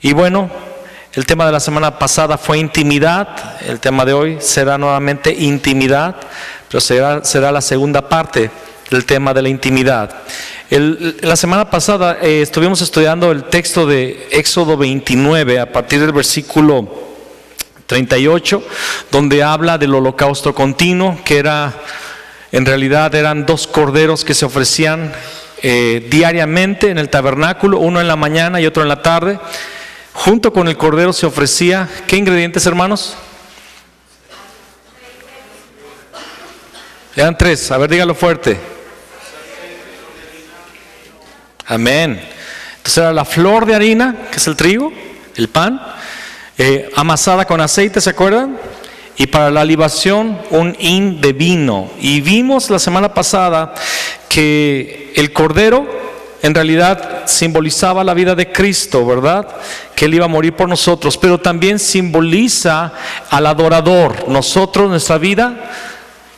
Y bueno, el tema de la semana pasada fue intimidad. El tema de hoy será nuevamente intimidad, pero será la segunda parte del tema de la intimidad. La semana pasada estuvimos estudiando el texto de Éxodo 29 a partir del versículo 38, donde habla del holocausto continuo, que en realidad eran 2 corderos que se ofrecían diariamente en el tabernáculo, uno en la mañana y otro en la tarde. Junto con el cordero se ofrecía, ¿qué ingredientes, hermanos? Eran 3, a ver, dígalo fuerte. Amén. Entonces era la flor de harina, que es el trigo, el pan, amasada con aceite, ¿se acuerdan? Y para la libación, un hin de vino. Y vimos la semana pasada que el cordero en realidad simbolizaba la vida de Cristo, ¿verdad? Que Él iba a morir por nosotros, pero también simboliza al adorador. Nosotros, nuestra vida,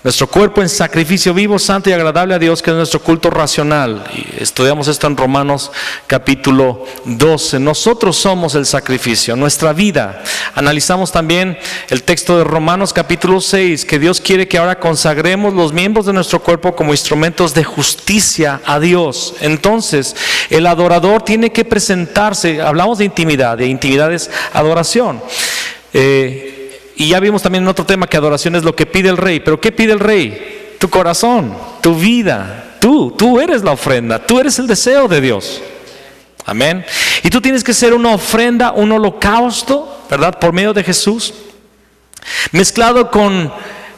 nuestro cuerpo en sacrificio vivo, santo y agradable a Dios, que es nuestro culto racional. Y estudiamos esto en Romanos capítulo 12. Nosotros somos el sacrificio, nuestra vida. Analizamos también el texto de Romanos capítulo 6, que Dios quiere que ahora consagremos los miembros de nuestro cuerpo como instrumentos de justicia a Dios. Entonces, el adorador tiene que presentarse. Hablamos de intimidad, y intimidad es adoración. Y ya vimos también en otro tema que adoración es lo que pide el rey. ¿Pero qué pide el rey? Tu corazón, tu vida. Tú eres la ofrenda, tú eres el deseo de Dios. Amén. Y tú tienes que ser una ofrenda, un holocausto, ¿verdad? Por medio de Jesús, mezclado con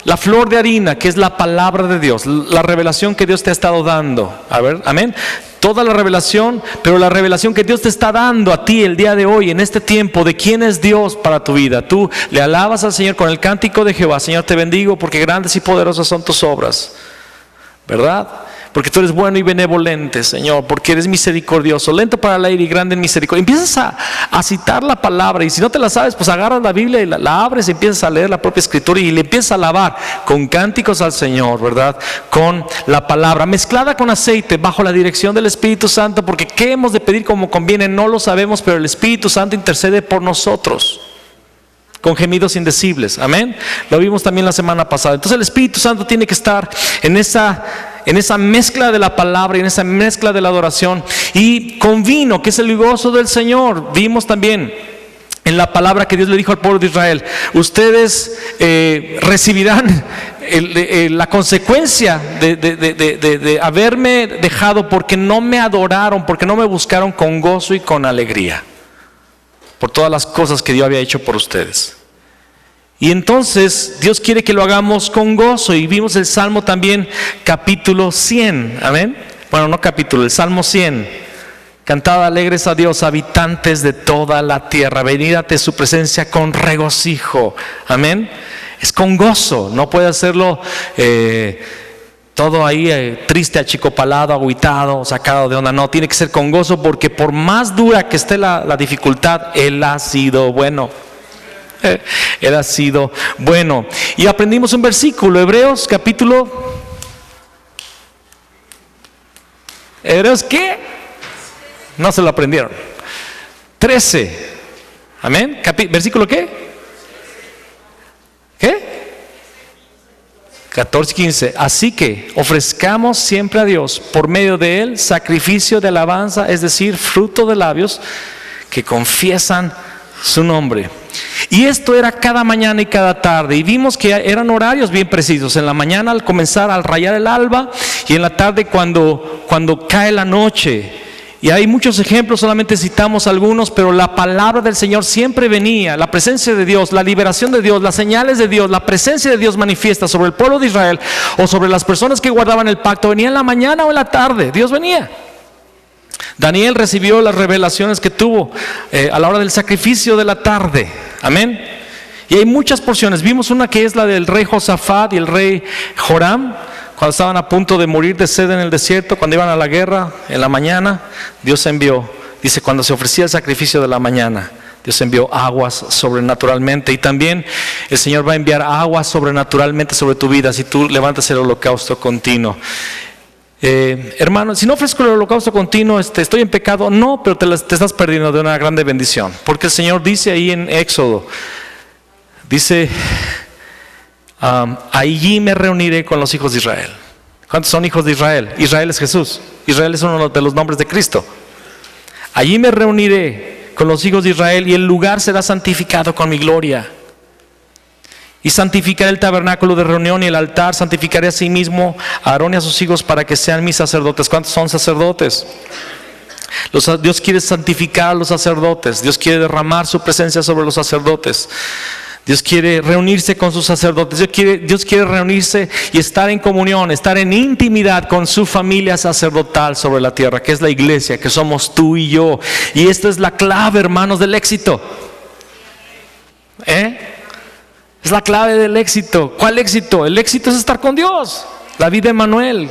la flor de harina, que es la palabra de Dios, la revelación que Dios te ha estado dando. A ver, amén. Toda la revelación, pero la revelación que Dios te está dando a ti el día de hoy, en este tiempo, de quién es Dios para tu vida. Tú le alabas al Señor con el cántico de Jehová. Señor, te bendigo porque grandes y poderosas son tus obras, ¿verdad? Porque tú eres bueno y benevolente, Señor, porque eres misericordioso, lento para la ira y grande en misericordia. Empiezas a citar la palabra, y si no te la sabes, pues agarras la Biblia y la abres y empiezas a leer la propia escritura y le empiezas a alabar con cánticos al Señor, ¿verdad? Con la palabra, mezclada con aceite, bajo la dirección del Espíritu Santo, porque qué hemos de pedir como conviene, no lo sabemos, pero el Espíritu Santo intercede por nosotros con gemidos indecibles. Amén. Lo vimos también la semana pasada. Entonces el Espíritu Santo tiene que estar en esa mezcla de la palabra y en esa mezcla de la adoración, y con vino, que es el gozo del Señor. Vimos también en la palabra que Dios le dijo al pueblo de Israel: ustedes recibirán la consecuencia de haberme dejado, porque no me adoraron, porque no me buscaron con gozo y con alegría, por todas las cosas que Dios había hecho por ustedes. Y entonces Dios quiere que lo hagamos con gozo. Y vimos el Salmo también, capítulo 100, amén. Bueno, no capítulo, el Salmo 100. Cantad alegres a Dios, habitantes de toda la tierra, venid ante su presencia con regocijo, amén. Es con gozo, no puede hacerlo todo ahí triste, achicopalado, agüitado, sacado de onda. No, tiene que ser con gozo, porque por más dura que esté la dificultad, Él ha sido bueno. Él ha sido bueno. Y aprendimos un versículo, Hebreos capítulo... ¿Hebreos qué? No se lo aprendieron. 13. Amén. ¿Versículo qué? ¿Qué? 14 y 15. Así que ofrezcamos siempre a Dios por medio de Él sacrificio de alabanza, es decir, fruto de labios que confiesan su nombre. Y esto era cada mañana y cada tarde. Y vimos que eran horarios bien precisos. En la mañana al comenzar, al rayar el alba, y en la tarde cuando cae la noche. Y hay muchos ejemplos, solamente citamos algunos, pero la palabra del Señor siempre venía, la presencia de Dios, la liberación de Dios, las señales de Dios, la presencia de Dios manifiesta sobre el pueblo de Israel o sobre las personas que guardaban el pacto. Venía en la mañana o en la tarde, Dios venía. Daniel recibió las revelaciones que tuvo a la hora del sacrificio de la tarde. Amén. Y hay muchas porciones. Vimos una que es la del rey Josafat y el rey Joram, cuando estaban a punto de morir de sed en el desierto, cuando iban a la guerra en la mañana, Dios envió, dice, cuando se ofrecía el sacrificio de la mañana, Dios envió aguas sobrenaturalmente. Y también el Señor va a enviar aguas sobrenaturalmente sobre tu vida si tú levantas el holocausto continuo. Hermano, si no ofrezco el holocausto continuo, ¿estoy en pecado? No, pero te estás perdiendo de una grande bendición. Porque el Señor dice ahí en Éxodo, dice, allí me reuniré con los hijos de Israel. ¿Cuántos son hijos de Israel? Israel es Jesús. Israel es uno de los nombres de Cristo. Allí me reuniré con los hijos de Israel y el lugar será santificado con mi gloria. Y santificaré el tabernáculo de reunión y el altar, santificaré a sí mismo a Aarón y a sus hijos para que sean mis sacerdotes. ¿Cuántos son sacerdotes? Dios quiere santificar a los sacerdotes. Dios quiere derramar su presencia sobre los sacerdotes. Dios quiere reunirse con sus sacerdotes. Dios quiere reunirse y estar en comunión, estar en intimidad con su familia sacerdotal sobre la tierra, que es la iglesia, que somos tú y yo. Y esta es la clave, hermanos, del éxito. Es la clave del éxito. ¿Cuál éxito? El éxito es estar con Dios. La vida de Emmanuel.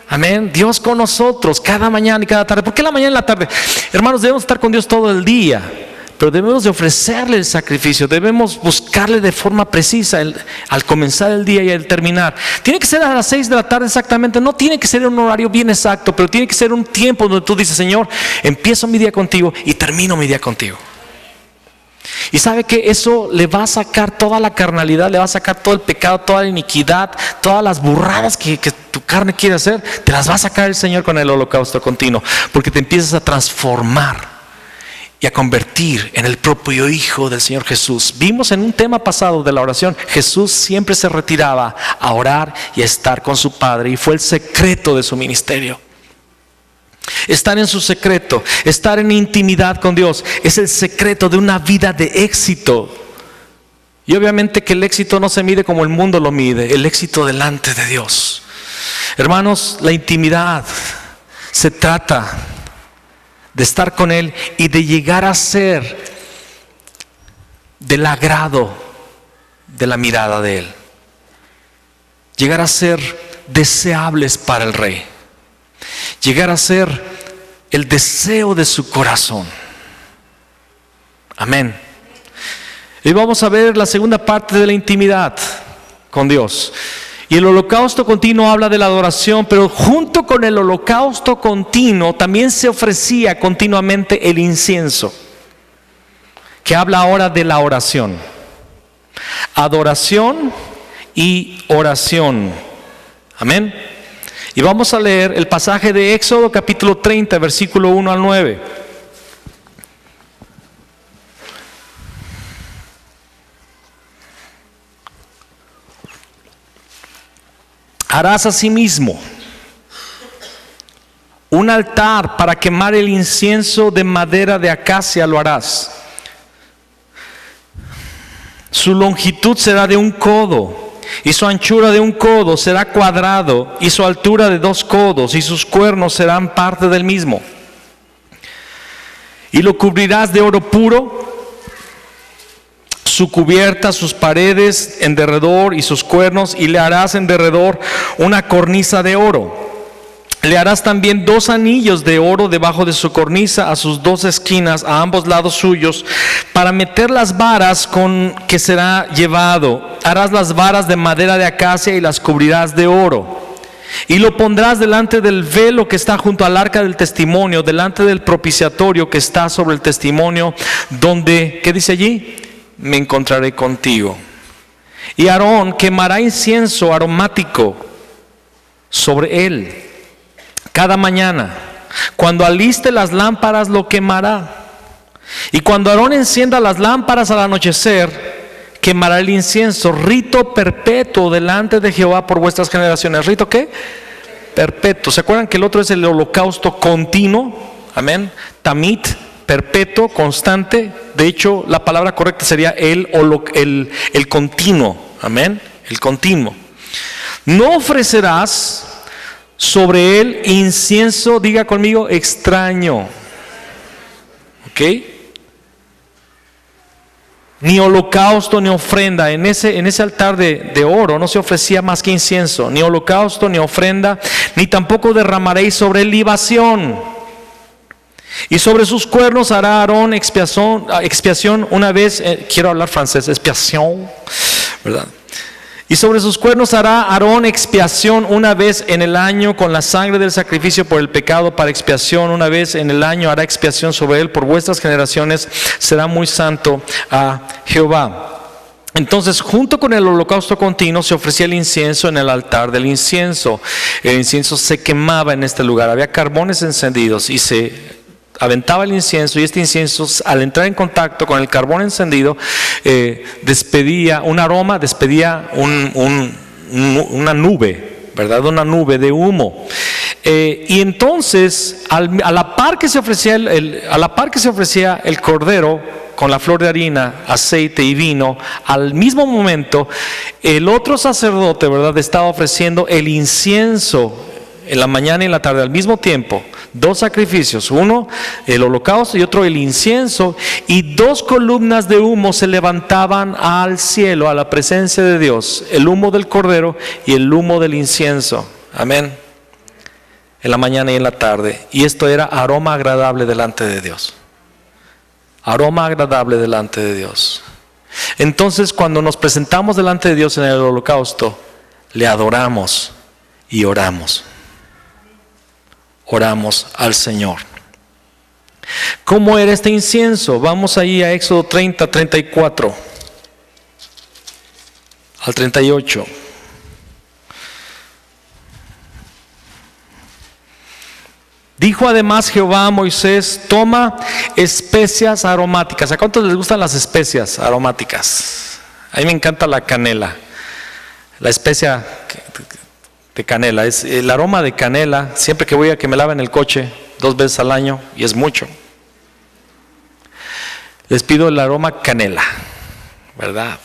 Amén. Dios con nosotros cada mañana y cada tarde. ¿Por qué la mañana y la tarde? Hermanos, debemos estar con Dios todo el día. Pero debemos de ofrecerle el sacrificio. Debemos buscarle de forma precisa al comenzar el día y al terminar. Tiene que ser a las 6 de la tarde exactamente. No tiene que ser un horario bien exacto, pero tiene que ser un tiempo donde tú dices, Señor, empiezo mi día contigo y termino mi día contigo. Y sabe que eso le va a sacar toda la carnalidad, le va a sacar todo el pecado, toda la iniquidad, todas las burradas que tu carne quiere hacer, te las va a sacar el Señor con el holocausto continuo, porque te empiezas a transformar y a convertir en el propio Hijo del Señor Jesús. Vimos en un tema pasado de la oración, Jesús siempre se retiraba a orar y a estar con su Padre, y fue el secreto de su ministerio. Estar en su secreto, estar en intimidad con Dios, es el secreto de una vida de éxito. Y obviamente que el éxito no se mide como el mundo lo mide, el éxito delante de Dios. Hermanos, la intimidad se trata de estar con Él y de llegar a ser del agrado de la mirada de Él. Llegar a ser deseables para el Rey. Llegar a ser el deseo de su corazón. Amén. Y vamos a ver la segunda parte de la intimidad con Dios. Y el holocausto continuo habla de la adoración, pero junto con el holocausto continuo también se ofrecía continuamente el incienso, que habla ahora de la oración. Adoración y oración. Amén. Y vamos a leer el pasaje de Éxodo capítulo 30, versículo 1 al 9. Harás asimismo un altar para quemar el incienso de madera de acacia, lo harás. Su longitud será de 1 codo. Y su anchura de 1 codo será cuadrado, y su altura de 2 codos, y sus cuernos serán parte del mismo. Y lo cubrirás de oro puro, su cubierta, sus paredes en derredor y sus cuernos, y le harás en derredor una cornisa de oro. Le harás también 2 anillos de oro debajo de su cornisa, a sus 2 esquinas, a ambos lados suyos, para meter las varas con que será llevado. Harás las varas de madera de acacia y las cubrirás de oro. Y lo pondrás delante del velo que está junto al arca del testimonio, delante del propiciatorio que está sobre el testimonio, donde, ¿qué dice allí? Me encontraré contigo. Y Aarón quemará incienso aromático sobre él. Cada mañana, cuando aliste las lámparas, lo quemará. Y cuando Aarón encienda las lámparas al anochecer, quemará el incienso, rito perpetuo delante de Jehová por vuestras generaciones. ¿Rito qué? Perpetuo. ¿Se acuerdan que el otro es el holocausto continuo? Amén. Tamit, perpetuo, constante. De hecho, la palabra correcta sería el continuo. Amén. El continuo. No ofrecerás sobre él incienso, diga conmigo, extraño. ¿Ok? Ni holocausto ni ofrenda. En ese altar de oro no se ofrecía más que incienso. Ni holocausto ni ofrenda, ni tampoco derramaréis sobre él libación. Y sobre sus cuernos hará Aarón expiación una vez, quiero hablar francés, expiación, ¿verdad? Y sobre sus cuernos hará Aarón expiación una vez en el año con la sangre del sacrificio por el pecado para expiación. Una vez en el año hará expiación sobre él por vuestras generaciones. Será muy santo a Jehová. Entonces, junto con el holocausto continuo se ofrecía el incienso en el altar del incienso. El incienso se quemaba en este lugar. Había carbones encendidos y se aventaba el incienso, y este incienso, al entrar en contacto con el carbón encendido, despedía un aroma, despedía una nube, ¿verdad? Una nube de humo. Y entonces, a la par que se ofrecía el cordero con la flor de harina, aceite y vino, al mismo momento el otro sacerdote, ¿verdad?, estaba ofreciendo el incienso en la mañana y en la tarde al mismo tiempo. Dos sacrificios, uno el holocausto y otro el incienso, y dos columnas de humo se levantaban al cielo, a la presencia de Dios, el humo del cordero y el humo del incienso. Amén. En la mañana y en la tarde. Y esto era aroma agradable delante de Dios. Aroma agradable delante de Dios. Entonces, cuando nos presentamos delante de Dios en el holocausto, le adoramos y oramos. Oramos al Señor. ¿Cómo era este incienso? Vamos ahí a Éxodo 30, 34 al 38. Dijo además Jehová a Moisés: toma especias aromáticas. ¿A cuántos les gustan las especias aromáticas? A mí me encanta la canela, la especia de canela. Es el aroma de canela. Siempre que voy a que me laven el coche 2 veces al año, y es mucho, les pido el aroma canela, ¿verdad?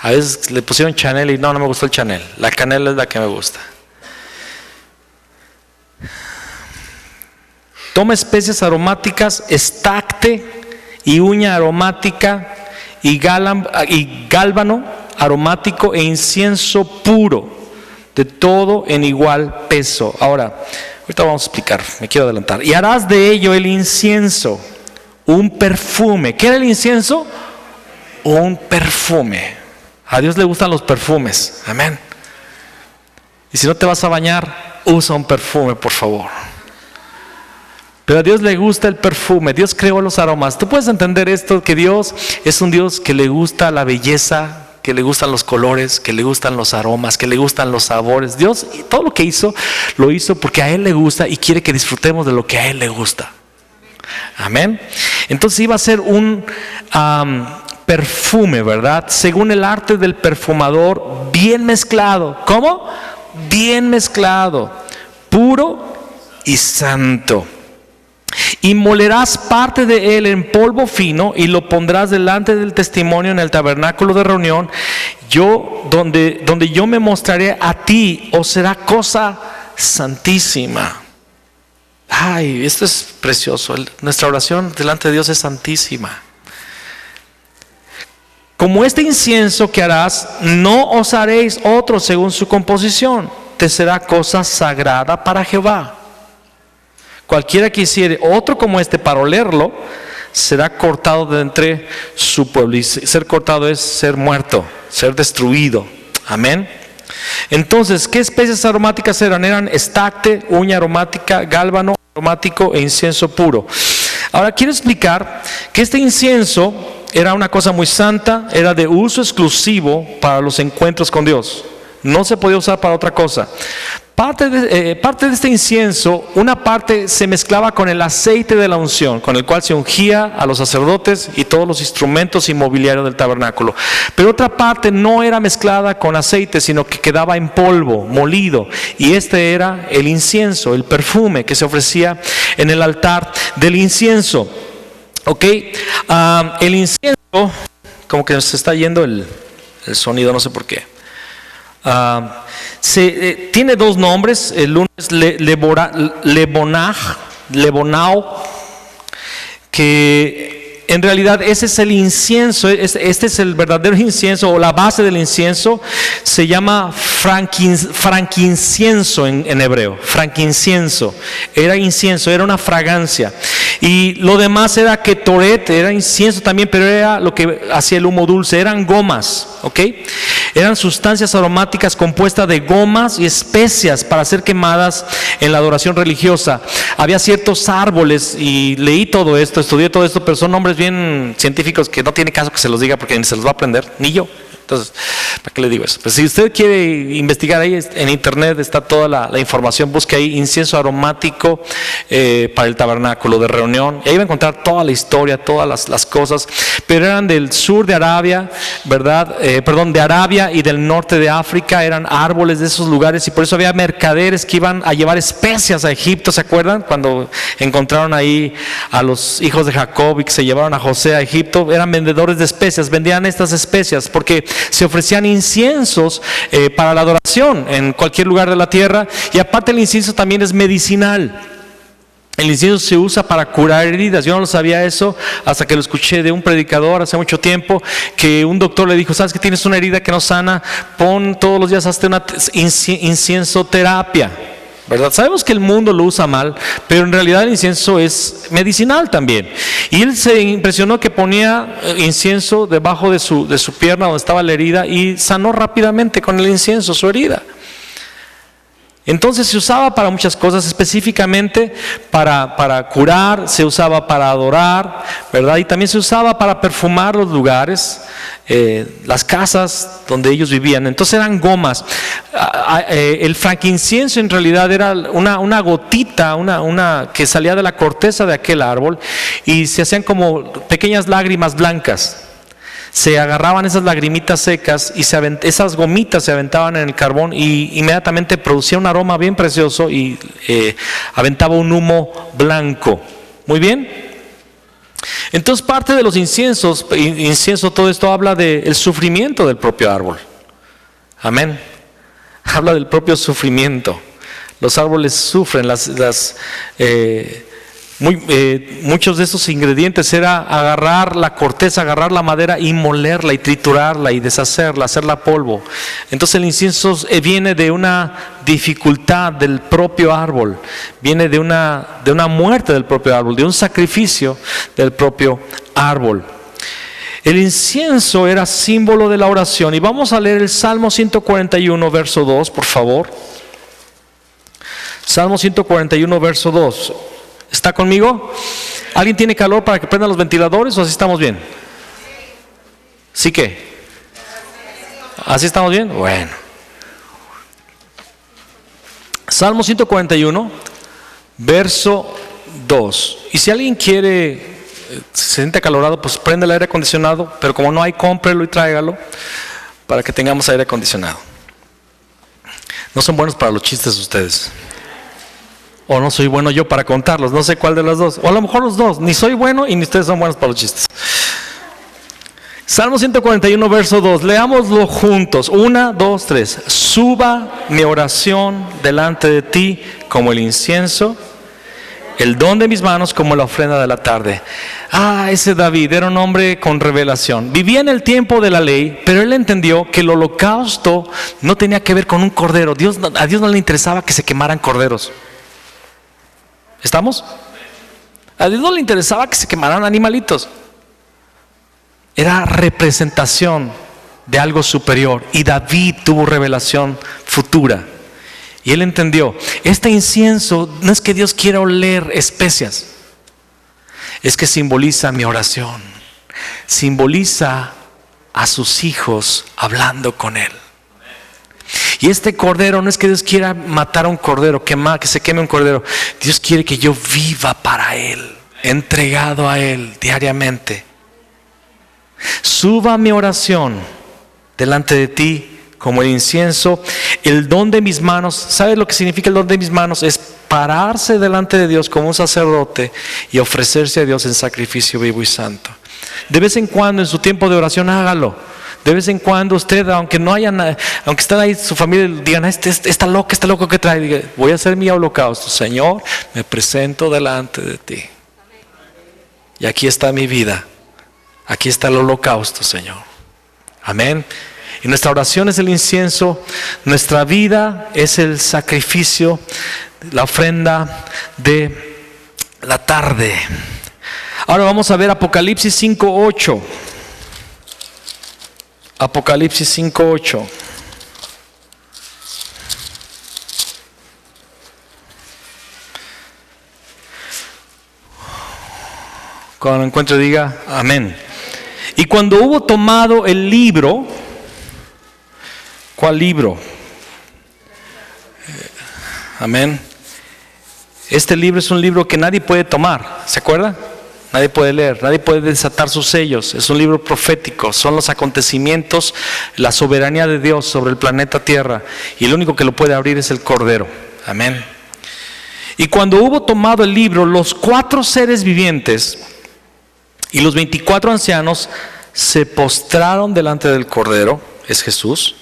A veces le pusieron Chanel y no me gustó el Chanel. La canela es la que me gusta. Toma especias aromáticas, estacte y uña aromática y gálbano aromático e incienso puro, de todo en igual peso. Ahora, ahorita vamos a explicar, me quiero adelantar. Y harás de ello el incienso, un perfume. ¿Qué era el incienso? Un perfume. A Dios le gustan los perfumes, amén. Y si no te vas a bañar, usa un perfume, por favor. Pero a Dios le gusta el perfume. Dios creó los aromas. Tú puedes entender esto, que Dios es un Dios que le gusta la belleza, que le gustan los colores, que le gustan los aromas, que le gustan los sabores. Dios, todo lo que hizo, lo hizo porque a Él le gusta y quiere que disfrutemos de lo que a Él le gusta. Amén. Entonces iba a ser un perfume, ¿verdad? Según el arte del perfumador, bien mezclado. ¿Cómo? Bien mezclado, puro y santo. Y molerás parte de él en polvo fino y lo pondrás delante del testimonio en el tabernáculo de reunión. Donde yo me mostraré a ti, os será cosa santísima. Ay, esto es precioso. Nuestra oración delante de Dios es santísima. Como este incienso que harás, no os haréis otro según su composición. Te será cosa sagrada para Jehová. Cualquiera que hiciere otro como este para olerlo, será cortado de entre su pueblo. Y ser cortado es ser muerto, ser destruido. Amén. Entonces, ¿qué especies aromáticas eran? Eran estacte, uña aromática, gálbano aromático e incienso puro. Ahora quiero explicar que este incienso era una cosa muy santa, era de uso exclusivo para los encuentros con Dios. No se podía usar para otra cosa. Parte de este incienso, una parte se mezclaba con el aceite de la unción, con el cual se ungía a los sacerdotes y todos los instrumentos y mobiliario del tabernáculo. Pero otra parte no era mezclada con aceite, sino que quedaba en polvo, molido. Y este era el incienso, el perfume que se ofrecía en el altar del incienso. ¿Ok? El incienso, como que se está yendo el sonido, no sé por qué. tiene dos nombres. El uno es Lebonao, que en realidad ese es el incienso. Este es el verdadero incienso, o la base del incienso. Se llama franquincienso en hebreo. Franquincienso. Era incienso, era una fragancia. Y lo demás era ketoret, era incienso también, pero era lo que hacía el humo dulce. Eran gomas, ¿ok? Eran sustancias aromáticas compuestas de gomas y especias para ser quemadas en la adoración religiosa. Había ciertos árboles, y leí todo esto, estudié todo esto, pero son nombres bien científicos que no tiene caso que se los diga porque ni se los va a aprender, ni yo. Entonces, ¿para qué le digo eso? Pues si usted quiere investigar ahí en internet, está toda la información. Busque ahí incienso aromático para el tabernáculo de reunión, y ahí va a encontrar toda la historia, todas las cosas. Pero eran del sur de Arabia, ¿verdad? De Arabia y del norte de África. Eran árboles de esos lugares, y por eso había mercaderes que iban a llevar especias a Egipto. ¿Se acuerdan? Cuando encontraron ahí a los hijos de Jacob y que se llevaron a José a Egipto, eran vendedores de especias, vendían estas especias porque se ofrecían inciensos para la adoración en cualquier lugar de la tierra. Y aparte, el incienso también es medicinal. El incienso se usa para curar heridas. Yo no lo sabía eso hasta que lo escuché de un predicador hace mucho tiempo, que un doctor le dijo: ¿sabes que tienes una herida que no sana? Pon todos los días, hazte una incienso terapia, ¿verdad? Sabemos que el mundo lo usa mal, pero en realidad el incienso es medicinal también. Y él se impresionó que ponía incienso debajo de su pierna donde estaba la herida, y sanó rápidamente con el incienso su herida. Entonces se usaba para muchas cosas, específicamente para curar, se usaba para adorar, ¿verdad? Y también se usaba para perfumar los lugares, las casas donde ellos vivían. Entonces eran gomas. El franquincienso en realidad era una gotita, una que salía de la corteza de aquel árbol, y se hacían como pequeñas lágrimas blancas. Se agarraban esas lagrimitas secas y esas gomitas se aventaban en el carbón, y inmediatamente producía un aroma bien precioso y aventaba un humo blanco. Muy bien. Entonces, parte de los incienso, todo esto habla del sufrimiento del propio árbol. Amén. Habla del propio sufrimiento. Los árboles sufren, muchos de esos ingredientes era agarrar la corteza, agarrar la madera y molerla y triturarla y deshacerla, hacerla polvo. Entonces el incienso viene de una dificultad del propio árbol, viene de una muerte del propio árbol, de un sacrificio del propio árbol. El incienso era símbolo de la oración. Y vamos a leer el Salmo 141, verso 2, por favor. Salmo 141, verso 2. ¿Está conmigo? ¿Alguien tiene calor para que prendan los ventiladores, o así estamos bien? ¿Sí qué? ¿Así estamos bien? Bueno. Salmo 141, verso 2. Y si alguien se siente acalorado, pues prende el aire acondicionado, pero como no hay, cómprelo y tráigalo para que tengamos aire acondicionado. No son buenos para los chistes ustedes. O no soy bueno yo para contarlos, no sé cuál de los dos. O a lo mejor los dos, ni soy bueno y ni ustedes son buenos para los chistes. Salmo 141, verso 2, leámoslo juntos. 1, 2, 3. Suba mi oración delante de ti como el incienso, el don de mis manos como la ofrenda de la tarde. Ese David era un hombre con revelación. Vivía en el tiempo de la ley, pero él entendió que el holocausto no tenía que ver con un cordero. A Dios no le interesaba que se quemaran corderos. ¿Estamos? A Dios no le interesaba que se quemaran animalitos. Era representación de algo superior, y David tuvo revelación futura. Y él entendió, este incienso no es que Dios quiera oler especias, es que simboliza mi oración, simboliza a sus hijos hablando con él. Y este cordero no es que Dios quiera matar a un cordero, que se queme un cordero. Dios quiere que yo viva para Él, entregado a Él diariamente. Suba mi oración delante de ti como el incienso, el don de mis manos. ¿Sabes lo que significa el don de mis manos? Es pararse delante de Dios como un sacerdote y ofrecerse a Dios en sacrificio vivo y santo. De vez en cuando en su tiempo de oración hágalo. De vez en cuando usted, aunque no haya aunque estén ahí su familia, digan, está loco que trae. Diga, voy a hacer mi holocausto. Señor, me presento delante de ti. Y aquí está mi vida. Aquí está el holocausto, Señor. Amén. Y nuestra oración es el incienso. Nuestra vida es el sacrificio, la ofrenda de la tarde. Ahora vamos a ver Apocalipsis 5:8. Apocalipsis 5:8. Cuando lo encuentre diga amén. Y cuando hubo tomado el libro, ¿cuál libro? Amén. Este libro es un libro que nadie puede tomar, ¿se acuerdan? Nadie puede leer, nadie puede desatar sus sellos. Es un libro profético, son los acontecimientos, la soberanía de Dios sobre el planeta Tierra. Y el único que lo puede abrir es el Cordero. Amén. Y cuando hubo tomado el libro, los 4 seres vivientes y los 24 ancianos se postraron delante del Cordero, es Jesús.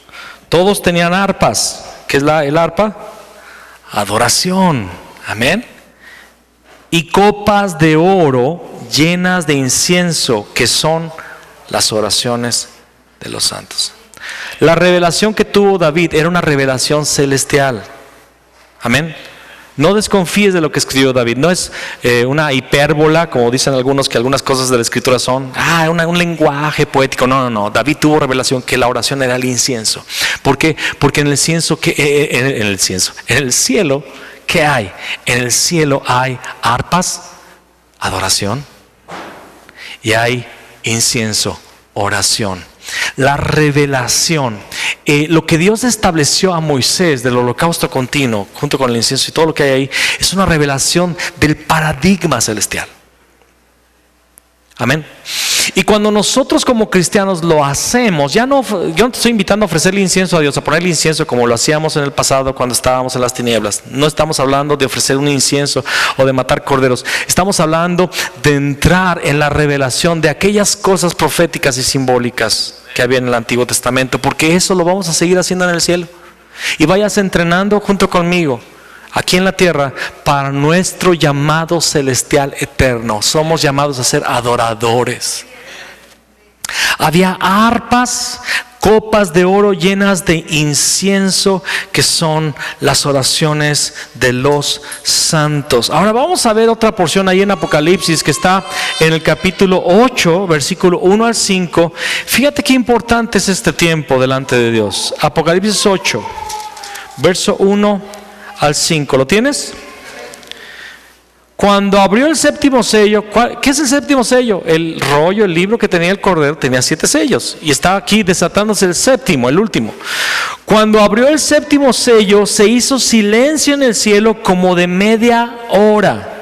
Todos tenían arpas. ¿Qué es el arpa? Adoración. Amén. Y copas de oro llenas de incienso, que son las oraciones de los santos. La revelación que tuvo David era una revelación celestial. Amén. No desconfíes de lo que escribió David. No es una hipérbola, como dicen algunos, que algunas cosas de la escritura son un lenguaje poético. No. David tuvo revelación que la oración era el incienso. ¿Por qué? Porque en el cielo, ¿qué hay? En el cielo hay arpas, adoración, y hay incienso, oración. La revelación, lo que Dios estableció a Moisés del holocausto continuo, junto con el incienso y todo lo que hay ahí, es una revelación del paradigma celestial. Amén. Y cuando nosotros como cristianos lo hacemos, yo no te estoy invitando a ofrecerle incienso a Dios, a ponerle incienso como lo hacíamos en el pasado cuando estábamos en las tinieblas. No estamos hablando de ofrecer un incienso o de matar corderos. Estamos hablando de entrar en la revelación de aquellas cosas proféticas y simbólicas que había en el Antiguo Testamento, porque eso lo vamos a seguir haciendo en el cielo. Y vayas entrenando junto conmigo aquí en la tierra para nuestro llamado celestial eterno. Somos llamados a ser adoradores. Había arpas, copas de oro llenas de incienso, que son las oraciones de los santos. Ahora vamos a ver otra porción ahí en Apocalipsis, que está en el capítulo 8, versículo 1 al 5. Fíjate qué importante es este tiempo delante de Dios. Apocalipsis 8, verso 1 al 5. ¿Lo tienes? Cuando abrió el séptimo sello, ¿qué es el séptimo sello? El rollo, el libro que tenía el Cordero, tenía 7 sellos. Y estaba aquí desatándose el séptimo, el último. Cuando abrió el séptimo sello, se hizo silencio en el cielo como de media hora.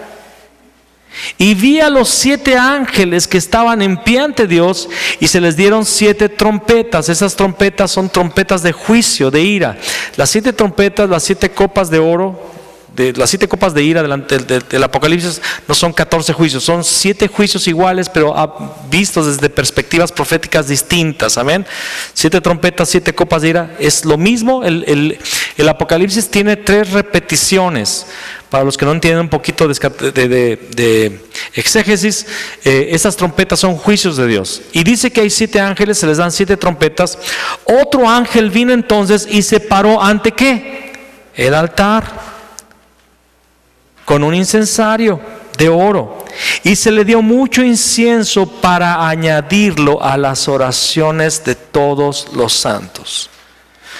Y vi a los 7 ángeles que estaban en pie ante Dios, y se les dieron 7 trompetas. Esas trompetas son trompetas de juicio, de ira. Las 7 trompetas, las 7 copas de oro, las 7 copas de ira del Apocalipsis no son 14 juicios, son 7 juicios iguales, pero vistos desde perspectivas proféticas distintas. Amén. 7 trompetas, 7 copas de ira, es lo mismo. El Apocalipsis tiene 3 repeticiones. Para los que no entienden un poquito de exégesis, esas trompetas son juicios de Dios. Y dice que hay 7 ángeles, se les dan 7 trompetas. Otro ángel vino entonces y se paró ante ¿qué? El altar, con un incensario de oro, y se le dio mucho incienso para añadirlo a las oraciones de todos los santos,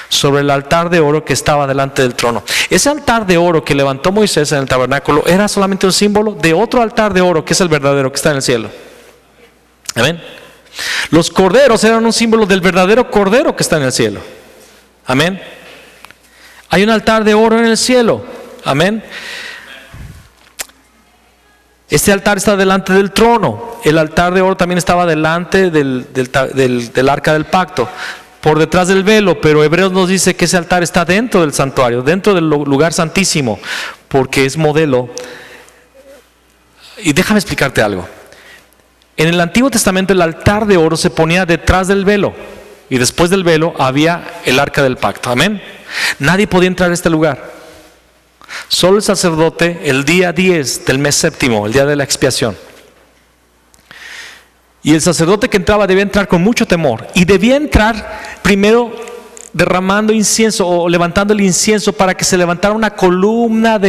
sobre el altar de oro que estaba delante del trono. Ese altar de oro que levantó Moisés en el tabernáculo era solamente un símbolo de otro altar de oro, que es el verdadero, que está en el cielo. Amén. Los corderos eran un símbolo del verdadero cordero que está en el cielo. Amén. Hay un altar de oro en el cielo. Amén. Este altar está delante del trono. El altar de oro también estaba delante del arca del pacto, por detrás del velo, pero Hebreos nos dice que ese altar está dentro del santuario, dentro del lugar santísimo, porque es modelo. Y déjame explicarte algo. En el Antiguo Testamento el altar de oro se ponía detrás del velo. y después del velo había el arca del pacto. Amén. Nadie podía entrar a este lugar. Solo el sacerdote el día 10 del mes séptimo, el día de la expiación. Y el sacerdote que entraba debía entrar con mucho temor. Y debía entrar primero derramando incienso o levantando el incienso para que se levantara una columna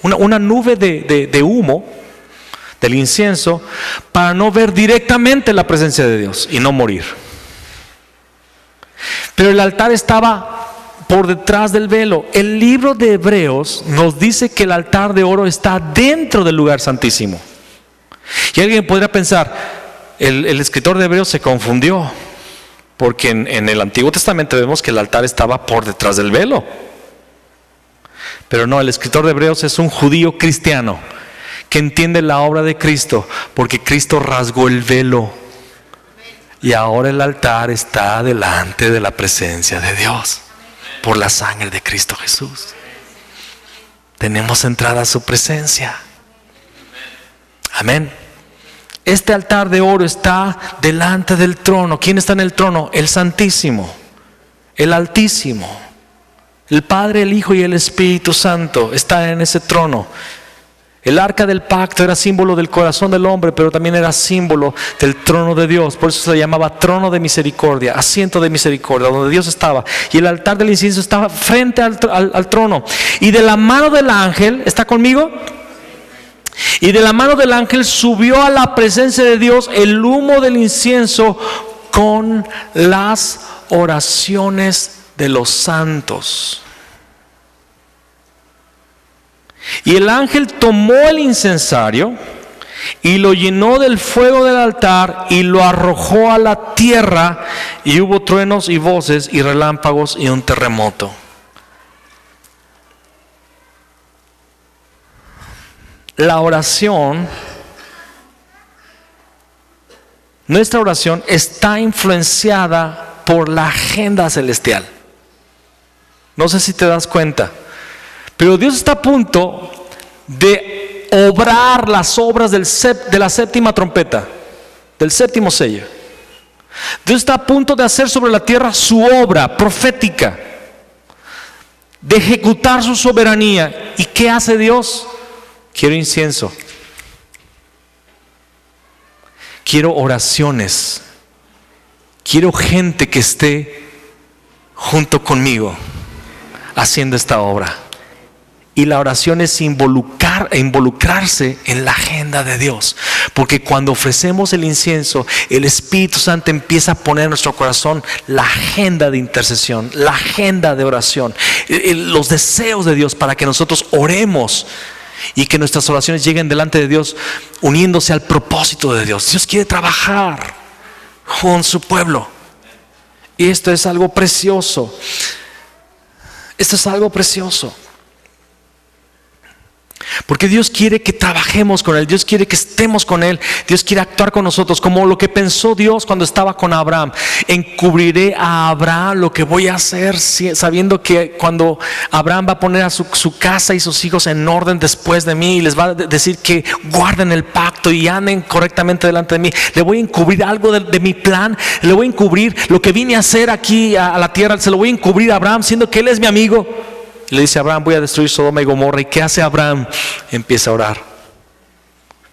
una nube de humo del incienso, para no ver directamente la presencia de Dios y no morir. Pero el altar estaba por detrás del velo. El libro de Hebreos nos dice que el altar de oro está dentro del lugar santísimo. Y alguien podría pensar, el escritor de Hebreos se confundió, porque en el Antiguo Testamento vemos que el altar estaba por detrás del velo. Pero no, el escritor de Hebreos es un judío cristiano que entiende la obra de Cristo, porque Cristo rasgó el velo y ahora el altar está delante de la presencia de Dios por la sangre de Cristo Jesús. Tenemos entrada a su presencia. Amén. Este altar de oro está delante del trono. ¿Quién está en el trono? El Santísimo, el Altísimo. El Padre, el Hijo y el Espíritu Santo están en ese trono. El arca del pacto era símbolo del corazón del hombre, pero también era símbolo del trono de Dios. Por eso se le llamaba trono de misericordia, asiento de misericordia, donde Dios estaba. Y el altar del incienso estaba frente al trono. Y de la mano del ángel, ¿está conmigo? Y de la mano del ángel subió a la presencia de Dios el humo del incienso con las oraciones de los santos. Y el ángel tomó el incensario y lo llenó del fuego del altar y lo arrojó a la tierra, y hubo truenos y voces y relámpagos y un terremoto. La oración, nuestra oración está influenciada por la agenda celestial. No sé si te das cuenta, pero Dios está a punto de obrar las obras de la séptima trompeta, del séptimo sello. Dios está a punto de hacer sobre la tierra su obra profética, de ejecutar su soberanía. ¿Y qué hace Dios? Quiero incienso, quiero oraciones, quiero gente que esté junto conmigo haciendo esta obra. Y la oración es involucrarse en la agenda de Dios, porque cuando ofrecemos el incienso, el Espíritu Santo empieza a poner en nuestro corazón la agenda de intercesión, la agenda de oración, los deseos de Dios para que nosotros oremos y que nuestras oraciones lleguen delante de Dios uniéndose al propósito de Dios. Dios quiere trabajar con su pueblo, y esto es algo precioso. Esto es algo precioso, porque Dios quiere que trabajemos con Él. Dios quiere que estemos con Él. Dios quiere actuar con nosotros, como lo que pensó Dios cuando estaba con Abraham. Encubriré a Abraham lo que voy a hacer, sabiendo que cuando Abraham va a poner a su casa y sus hijos en orden después de mí, y les va a decir que guarden el pacto y anden correctamente delante de mí, le voy a encubrir algo de mi plan. Le voy a encubrir lo que vine a hacer aquí a la tierra. Se lo voy a encubrir a Abraham, siendo que él es mi amigo. Le dice a Abraham: voy a destruir Sodoma y Gomorra. ¿Y qué hace Abraham? Empieza a orar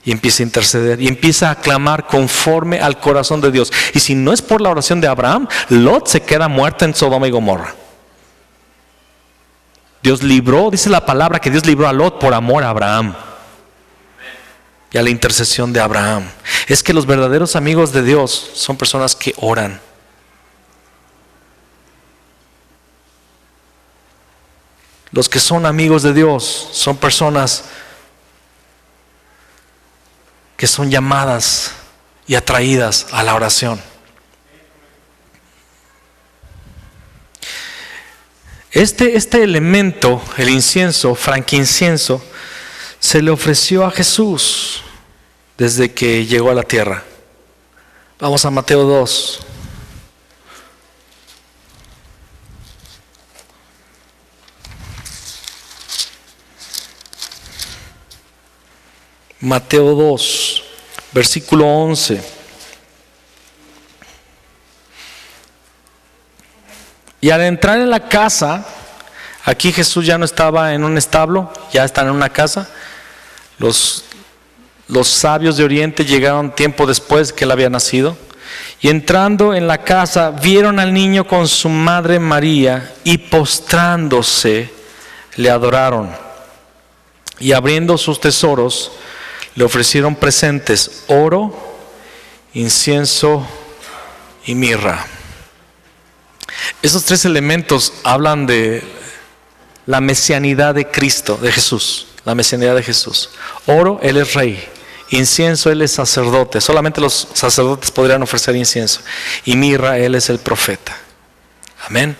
y empieza a interceder y empieza a clamar conforme al corazón de Dios. Y si no es por la oración de Abraham, Lot se queda muerto en Sodoma y Gomorra. Dios libró, dice la palabra, que Dios libró a Lot por amor a Abraham y a la intercesión de Abraham. Es que los verdaderos amigos de Dios son personas que oran. Los que son amigos de Dios son personas que son llamadas y atraídas a la oración. Este elemento, el incienso, franquincienso, se le ofreció a Jesús desde que llegó a la tierra. Vamos a Mateo 2. Mateo 2, versículo 11. Y al entrar en la casa, aquí Jesús ya no estaba en un establo, ya está en una casa. Los sabios de Oriente llegaron tiempo después que él había nacido. Y entrando en la casa, vieron al niño con su madre María y postrándose, le adoraron. Y abriendo sus tesoros, le ofrecieron presentes: oro, incienso y mirra. Esos tres elementos hablan de la mesianidad de Cristo, de Jesús. La mesianidad de Jesús. Oro, Él es rey. Incienso, Él es sacerdote. Solamente los sacerdotes podrían ofrecer incienso. Y mirra, Él es el profeta. Amén.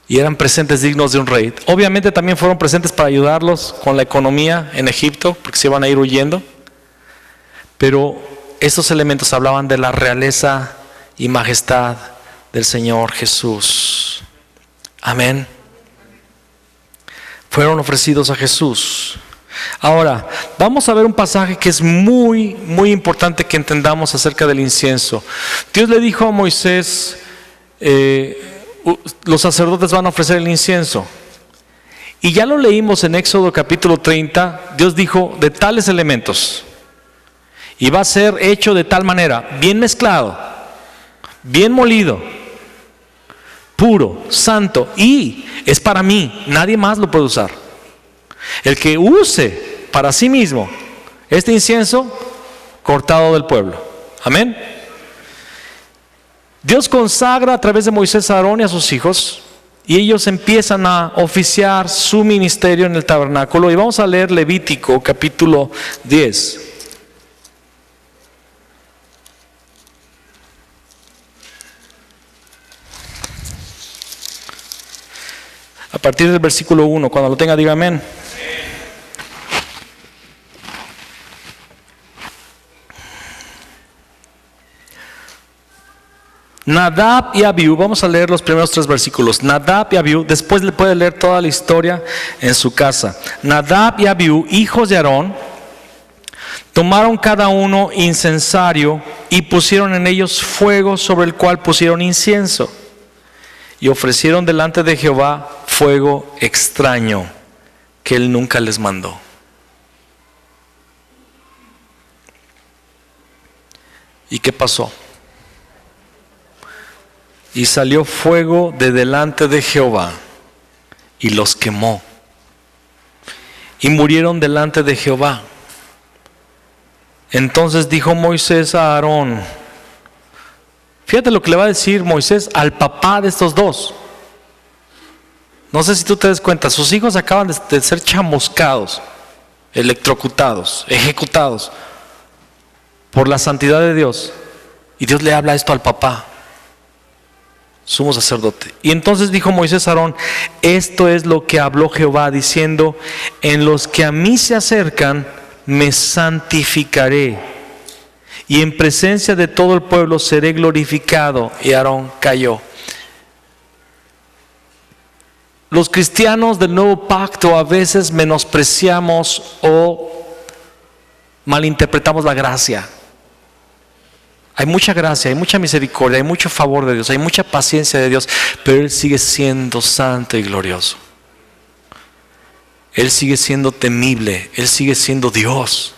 Y eran presentes dignos de un rey. Obviamente también fueron presentes para ayudarlos con la economía en Egipto, porque se iban a ir huyendo. Pero estos elementos hablaban de la realeza y majestad del Señor Jesús. Amén. Fueron ofrecidos a Jesús. Ahora, vamos a ver un pasaje que es muy, muy importante que entendamos acerca del incienso. Dios le dijo a Moisés, los sacerdotes van a ofrecer el incienso. Y ya lo leímos en Éxodo capítulo 30, Dios dijo de tales elementos. Y va a ser hecho de tal manera, bien mezclado, bien molido, puro, santo, y es para mí, nadie más lo puede usar. El que use para sí mismo este incienso, cortado del pueblo. Amén. Dios consagra a través de Moisés a Aarón y a sus hijos, y ellos empiezan a oficiar su ministerio en el tabernáculo. Y vamos a leer Levítico capítulo 10. A partir del versículo 1, cuando lo tenga, diga amén. Nadab y Abiú, vamos a leer los primeros 3 versículos. Nadab y Abiú, después le puede leer toda la historia en su casa. Nadab y Abiú, hijos de Aarón, tomaron cada uno incensario y pusieron en ellos fuego sobre el cual pusieron incienso. Y ofrecieron delante de Jehová fuego extraño que él nunca les mandó. ¿Y qué pasó? Y salió fuego de delante de Jehová y los quemó. Y murieron delante de Jehová. Entonces dijo Moisés a Aarón, fíjate lo que le va a decir Moisés al papá de estos dos. No sé si tú te das cuenta, sus hijos acaban de ser chamuscados, electrocutados, ejecutados por la santidad de Dios. Y Dios le habla esto al papá, sumo sacerdote. Y entonces dijo Moisés a Aarón, esto es lo que habló Jehová diciendo, en los que a mí se acercan me santificaré, y en presencia de todo el pueblo seré glorificado. Y Aarón cayó. Los cristianos del nuevo pacto a veces menospreciamos o malinterpretamos la gracia. Hay mucha gracia, hay mucha misericordia, hay mucho favor de Dios, hay mucha paciencia de Dios, pero Él sigue siendo santo y glorioso. Él sigue siendo temible, Él sigue siendo Dios.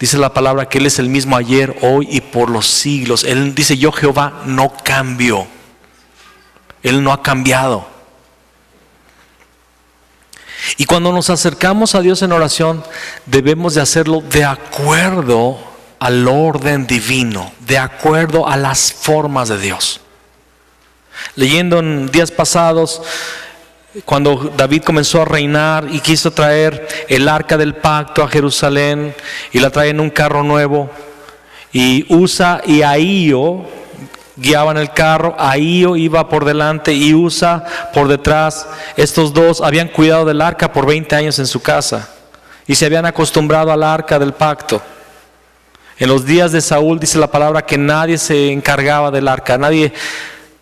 Dice la palabra que Él es el mismo ayer, hoy y por los siglos. Él dice, yo Jehová no cambio. Él no ha cambiado. Y cuando nos acercamos a Dios en oración, debemos de hacerlo de acuerdo al orden divino, de acuerdo a las formas de Dios. Leyendo en días pasados, cuando David comenzó a reinar y quiso traer el arca del pacto a Jerusalén y la trae en un carro nuevo, y Usa y Ahío guiaban el carro, Ahío iba por delante y Usa por detrás. Estos dos habían cuidado del arca por 20 años en su casa y se habían acostumbrado al arca del pacto. En los días de Saúl dice la palabra que nadie se encargaba del arca, nadie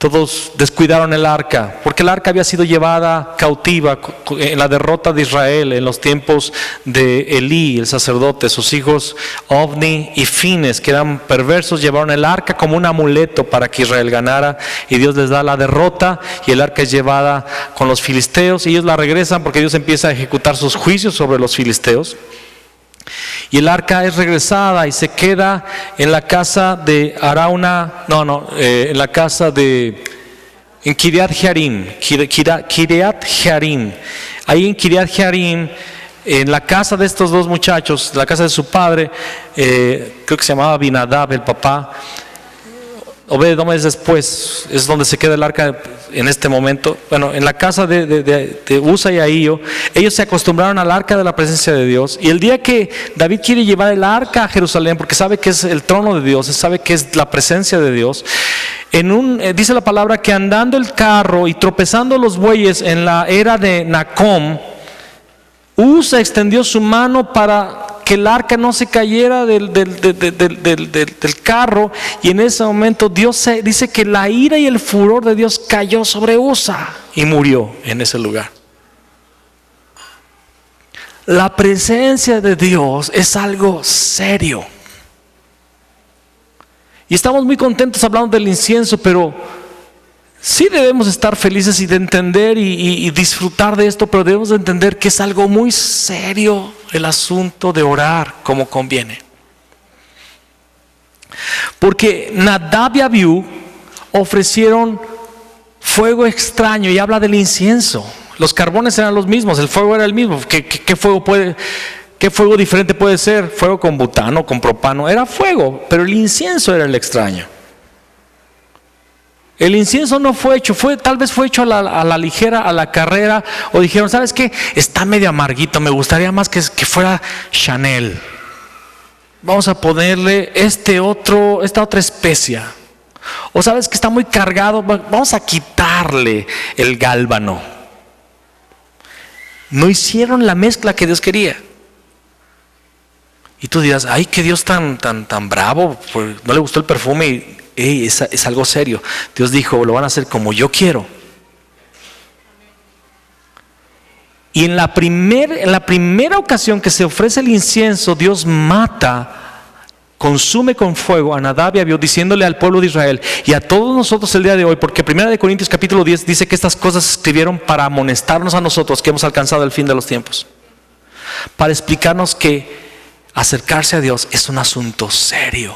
todos descuidaron el arca, porque el arca había sido llevada cautiva en la derrota de Israel en los tiempos de Elí, el sacerdote. Sus hijos Ofni y Fines, que eran perversos, llevaron el arca como un amuleto para que Israel ganara, y Dios les da la derrota y el arca es llevada con los filisteos y ellos la regresan porque Dios empieza a ejecutar sus juicios sobre los filisteos. Y el arca es regresada y se queda en la casa de Arauna, en la casa de, en Kiriat Jearim, ahí en Kiriat Jearim, en la casa de estos dos muchachos, la casa de su padre, creo que se llamaba Abinadab, el papá. Obed-Edom es después, es donde se queda el arca en este momento. Bueno, en la casa de Usa y Ahío, ellos se acostumbraron al arca de la presencia de Dios. Y el día que David quiere llevar el arca a Jerusalén, porque sabe que es el trono de Dios, sabe que es la presencia de Dios, dice la palabra que andando el carro y tropezando los bueyes en la era de Nacom, Usa extendió su mano para que el arca no se cayera del carro, y en ese momento Dios dice que la ira y el furor de Dios cayó sobre Usa y murió en ese lugar. La presencia de Dios es algo serio. Y estamos muy contentos hablando del incienso, pero sí debemos estar felices y de entender y disfrutar de esto, pero debemos de entender que es algo muy serio el asunto de orar como conviene. Porque Nadab y Abiú ofrecieron fuego extraño, y habla del incienso. Los carbones eran los mismos, el fuego era el mismo. ¿Qué fuego diferente puede ser? Fuego con butano, con propano, era fuego, pero el incienso era el extraño. El incienso no fue hecho, tal vez fue hecho a la ligera, a la carrera, o dijeron, ¿sabes qué? Está medio amarguito, me gustaría más que fuera Chanel. Vamos a ponerle esta otra especia. O sabes que está muy cargado, vamos a quitarle el gálbano. No hicieron la mezcla que Dios quería. Y tú dirás, ay, qué Dios tan bravo, pues no le gustó el perfume. Es algo serio. Dios dijo, lo van a hacer como yo quiero. Y en la primera ocasión que se ofrece el incienso, Dios consume con fuego a Nadab y Abiú, diciéndole al pueblo de Israel y a todos nosotros el día de hoy, porque 1 Corintios capítulo 10 dice que estas cosas se escribieron para amonestarnos a nosotros que hemos alcanzado el fin de los tiempos, para explicarnos que acercarse a Dios es un asunto serio.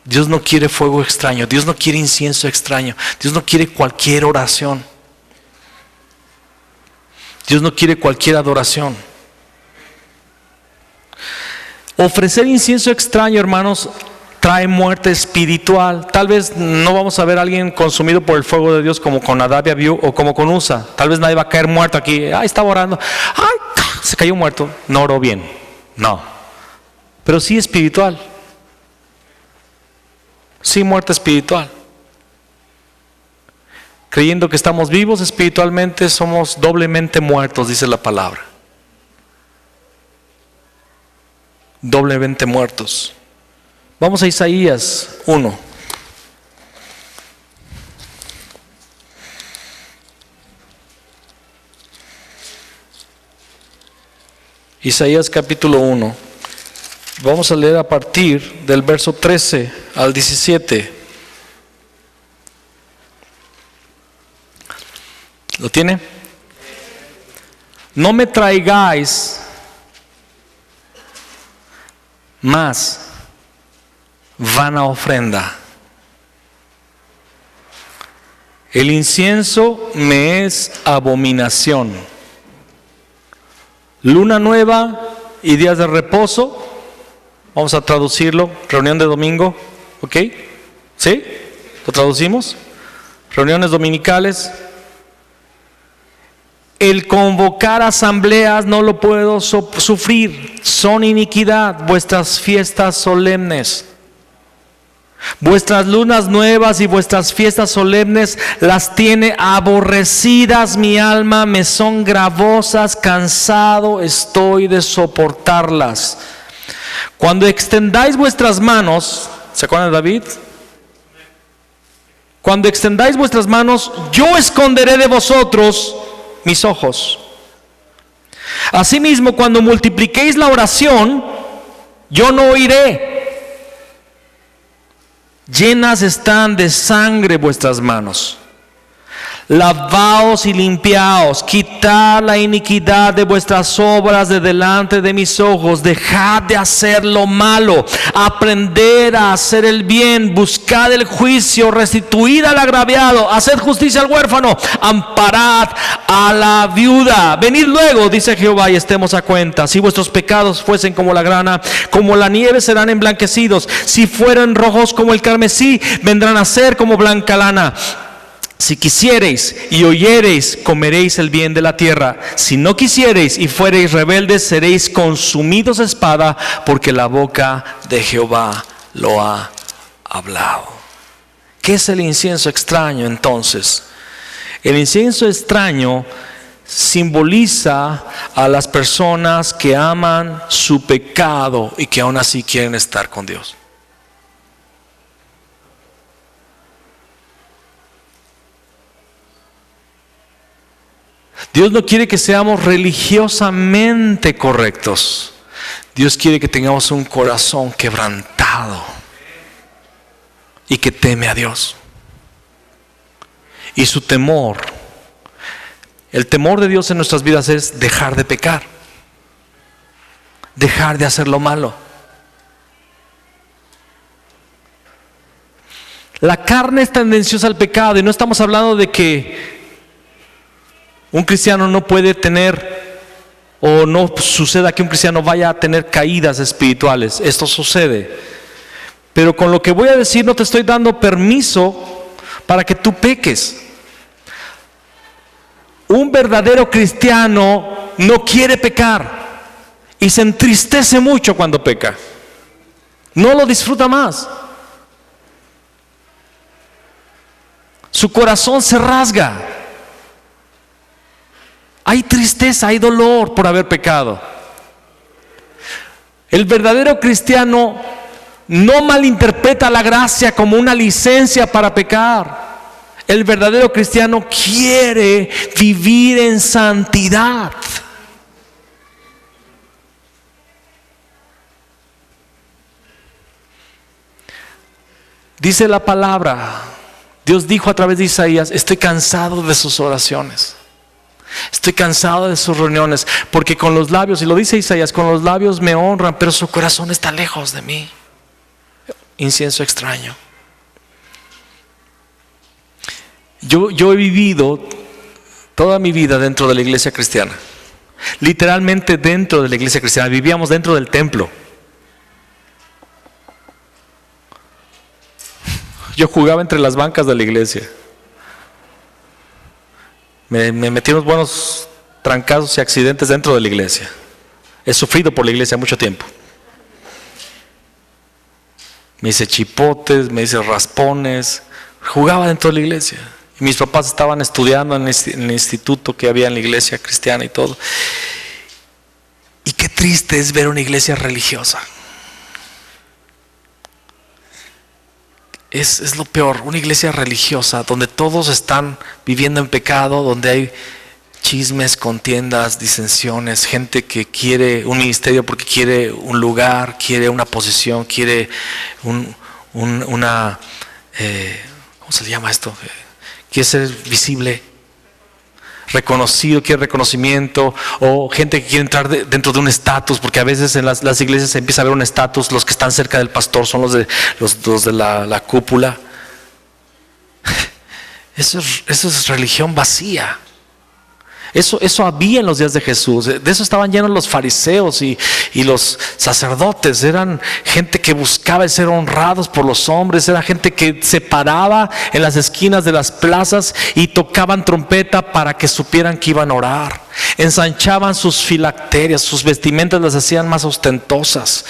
Dios no quiere fuego extraño, Dios no quiere incienso extraño, Dios no quiere cualquier oración, Dios no quiere cualquier adoración. Ofrecer incienso extraño, hermanos, trae muerte espiritual. Tal vez no vamos a ver a alguien consumido por el fuego de Dios como con Nadab y Abiú o como con Usa. Tal vez nadie va a caer muerto aquí. Estaba orando, se cayó muerto, no oró bien. No, pero sí espiritual. Sí, muerte espiritual. Creyendo que estamos vivos espiritualmente, somos doblemente muertos, dice la palabra. Doblemente muertos. Vamos a Isaías 1. Isaías capítulo 1. Vamos a leer a partir del verso 13 al 17. ¿Lo tiene? No me traigáis más vana ofrenda. El incienso me es abominación. Luna nueva y días de reposo. Vamos a traducirlo, reunión de domingo, ¿ok? ¿Sí? ¿Lo traducimos? Reuniones dominicales. El convocar asambleas no lo puedo sufrir, son iniquidad vuestras fiestas solemnes. Vuestras lunas nuevas y vuestras fiestas solemnes las tiene aborrecidas mi alma, me son gravosas, cansado estoy de soportarlas. Cuando extendáis vuestras manos, ¿se acuerdan de David? cuando extendáis vuestras manos, yo esconderé de vosotros mis ojos. Asimismo, cuando multipliquéis la oración, yo no oiré. Llenas están de sangre vuestras manos. Lavaos y limpiaos, quitad la iniquidad de vuestras obras de delante de mis ojos, dejad de hacer lo malo, aprended a hacer el bien, buscad el juicio, restituid al agraviado, haced justicia al huérfano, amparad a la viuda. Venid luego, dice Jehová, y estemos a cuenta. Si vuestros pecados fuesen como la grana, como la nieve serán emblanquecidos. Si fueren rojos como el carmesí, vendrán a ser como blanca lana. Si quisiereis y oyereis, comeréis el bien de la tierra. Si no quisiereis y fuereis rebeldes, seréis consumidos a espada, porque la boca de Jehová lo ha hablado. ¿Qué es el incienso extraño entonces? El incienso extraño simboliza a las personas que aman su pecado y que aún así quieren estar con Dios. Dios no quiere que seamos religiosamente correctos. Dios quiere que tengamos un corazón quebrantado y que teme a Dios. Y su temor, el temor de Dios en nuestras vidas es dejar de pecar, dejar de hacer lo malo. La carne es tendenciosa al pecado, y no estamos hablando de que un cristiano no puede tener, o no suceda que un cristiano vaya a tener caídas espirituales. Esto sucede. Pero con lo que voy a decir no te estoy dando permiso para que tú peques. Un verdadero cristiano no quiere pecar y se entristece mucho cuando peca. No lo disfruta más. Su corazón se rasga. Hay tristeza, hay dolor por haber pecado. El verdadero cristiano no malinterpreta la gracia como una licencia para pecar. El verdadero cristiano quiere vivir en santidad. Dice la palabra, Dios dijo a través de Isaías: estoy cansado de sus oraciones. Estoy cansado de sus reuniones, porque con los labios, y lo dice Isaías, con los labios me honran, pero su corazón está lejos de mí. Incienso extraño. Yo he vivido toda mi vida dentro de la iglesia cristiana. Literalmente dentro de la iglesia cristiana. Vivíamos dentro del templo. Yo jugaba entre las bancas de la iglesia. Me metí unos buenos trancazos y accidentes dentro de la iglesia. He sufrido por la iglesia mucho tiempo. Me hice chipotes, me hice raspones. Jugaba dentro de la iglesia. Y mis papás estaban estudiando en el instituto que había en la iglesia cristiana y todo. Y qué triste es ver una iglesia religiosa. Es lo peor, una iglesia religiosa donde todos están viviendo en pecado, donde hay chismes, contiendas, disensiones, gente que quiere un ministerio porque quiere un lugar, quiere una posición, quiere una ¿cómo se le llama esto? Quiere ser visible, reconocido, quiere reconocimiento, o gente que quiere entrar dentro de un estatus, porque a veces en las iglesias se empieza a ver un estatus. Los que están cerca del pastor son los de la cúpula. Eso es religión vacía. Eso había en los días de Jesús. De eso estaban llenos los fariseos y los sacerdotes. Eran gente que buscaba el ser honrados por los hombres. Era gente que se paraba en las esquinas de las plazas y tocaban trompeta para que supieran que iban a orar. Ensanchaban sus filacterias, sus vestimentas las hacían más ostentosas.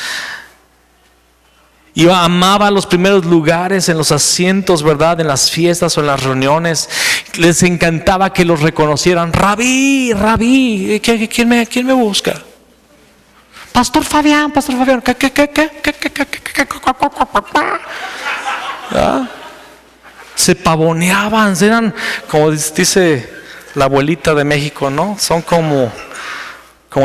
Y amaba los primeros lugares en los asientos, ¿verdad? En las fiestas o en las reuniones. Les encantaba que los reconocieran. Rabí, Rabí, ¿quién me busca? Pastor Fabián. ¿Qué? se pavoneaban, eran como dice la abuelita de México, ¿no? Son como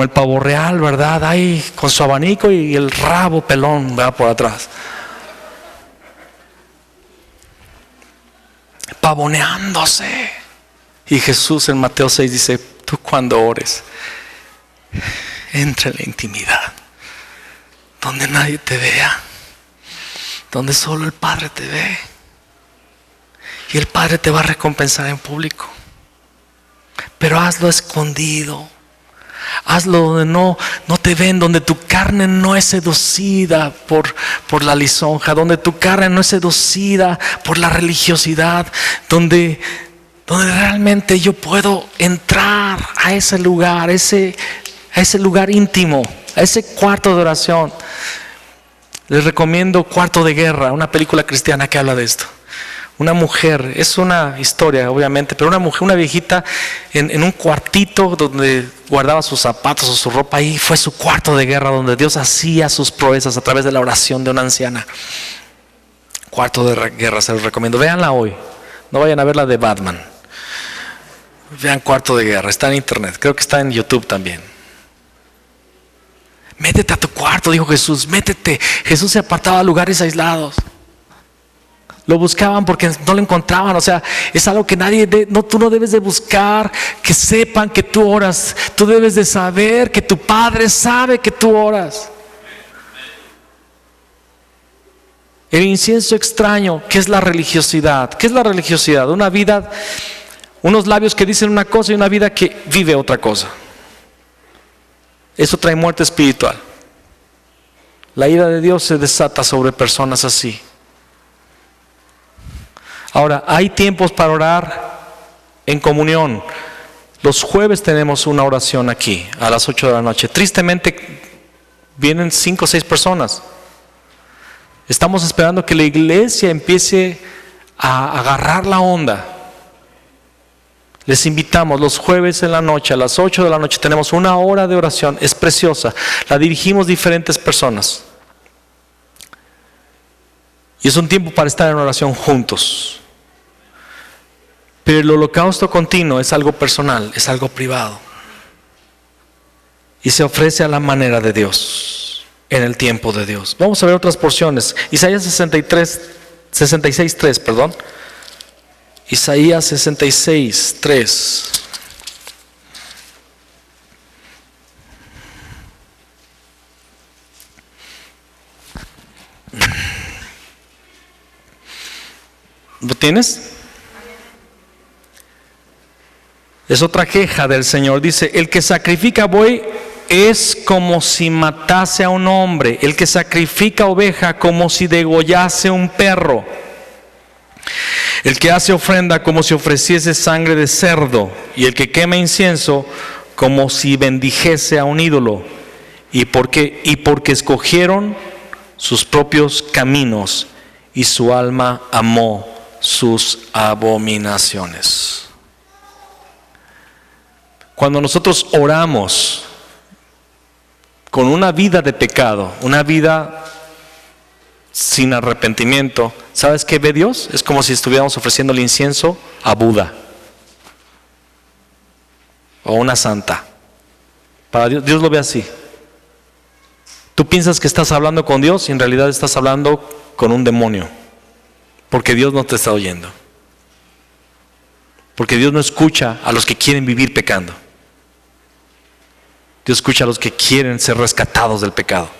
el pavo real, ¿verdad? Ahí con su abanico y el rabo pelón, ¿verdad? Por atrás. Pavoneándose. Y Jesús en Mateo 6 dice, tú cuando ores, entra en la intimidad, donde nadie te vea, donde solo el Padre te ve. Y el Padre te va a recompensar en público. Pero hazlo escondido. Hazlo donde no te ven, donde tu carne no es seducida por la lisonja, donde tu carne no es seducida por la religiosidad, donde realmente yo puedo entrar a ese lugar, a ese lugar íntimo, a ese cuarto de oración. Les recomiendo Cuarto de Guerra, una película cristiana que habla de esto. Una mujer, es una historia obviamente, pero una mujer, una viejita en un cuartito donde guardaba sus zapatos o su ropa, ahí fue su cuarto de guerra donde Dios hacía sus proezas a través de la oración de una anciana. Cuarto de Guerra, se los recomiendo, véanla hoy, no vayan a ver la de Batman, vean Cuarto de Guerra, está en internet, creo que está en YouTube también. Métete a tu cuarto, dijo Jesús, métete. Jesús se apartaba a lugares aislados. Lo buscaban porque no lo encontraban. O sea, es algo que tú no debes de buscar que sepan que tú oras. Tú debes de saber que tu Padre sabe que tú oras. El incienso extraño, ¿qué es la religiosidad? ¿Qué es la religiosidad? Una vida, unos labios que dicen una cosa y una vida que vive otra cosa. Eso trae muerte espiritual. La ira de Dios se desata sobre personas así. Ahora, hay tiempos para orar en comunión. Los jueves tenemos una oración aquí a las 8 de la noche. Tristemente vienen 5 o 6 personas. Estamos esperando que la iglesia empiece a agarrar la onda. Les invitamos los jueves en la noche, a las 8 de la noche tenemos una hora de oración, es preciosa. La dirigimos diferentes personas. Y es un tiempo para estar en oración juntos. Pero el holocausto continuo es algo personal, es algo privado. Y se ofrece a la manera de Dios, en el tiempo de Dios. Vamos a ver otras porciones. Isaías 66:3, perdón. Isaías 66:3. ¿Lo tienes? Es otra queja del Señor. Dice, el que sacrifica buey es como si matase a un hombre. El que sacrifica oveja como si degollase un perro. El que hace ofrenda como si ofreciese sangre de cerdo. Y el que quema incienso como si bendijese a un ídolo. Y porque escogieron sus propios caminos y su alma amó sus abominaciones. Cuando nosotros oramos con una vida de pecado, una vida sin arrepentimiento, ¿sabes qué ve Dios? Es como si estuviéramos ofreciendo el incienso a Buda o una santa. Para Dios lo ve así. Tú piensas que estás hablando con Dios y en realidad estás hablando con un demonio, porque Dios no te está oyendo. Porque Dios no escucha a los que quieren vivir pecando. Dios escucha a los que quieren ser rescatados del pecado.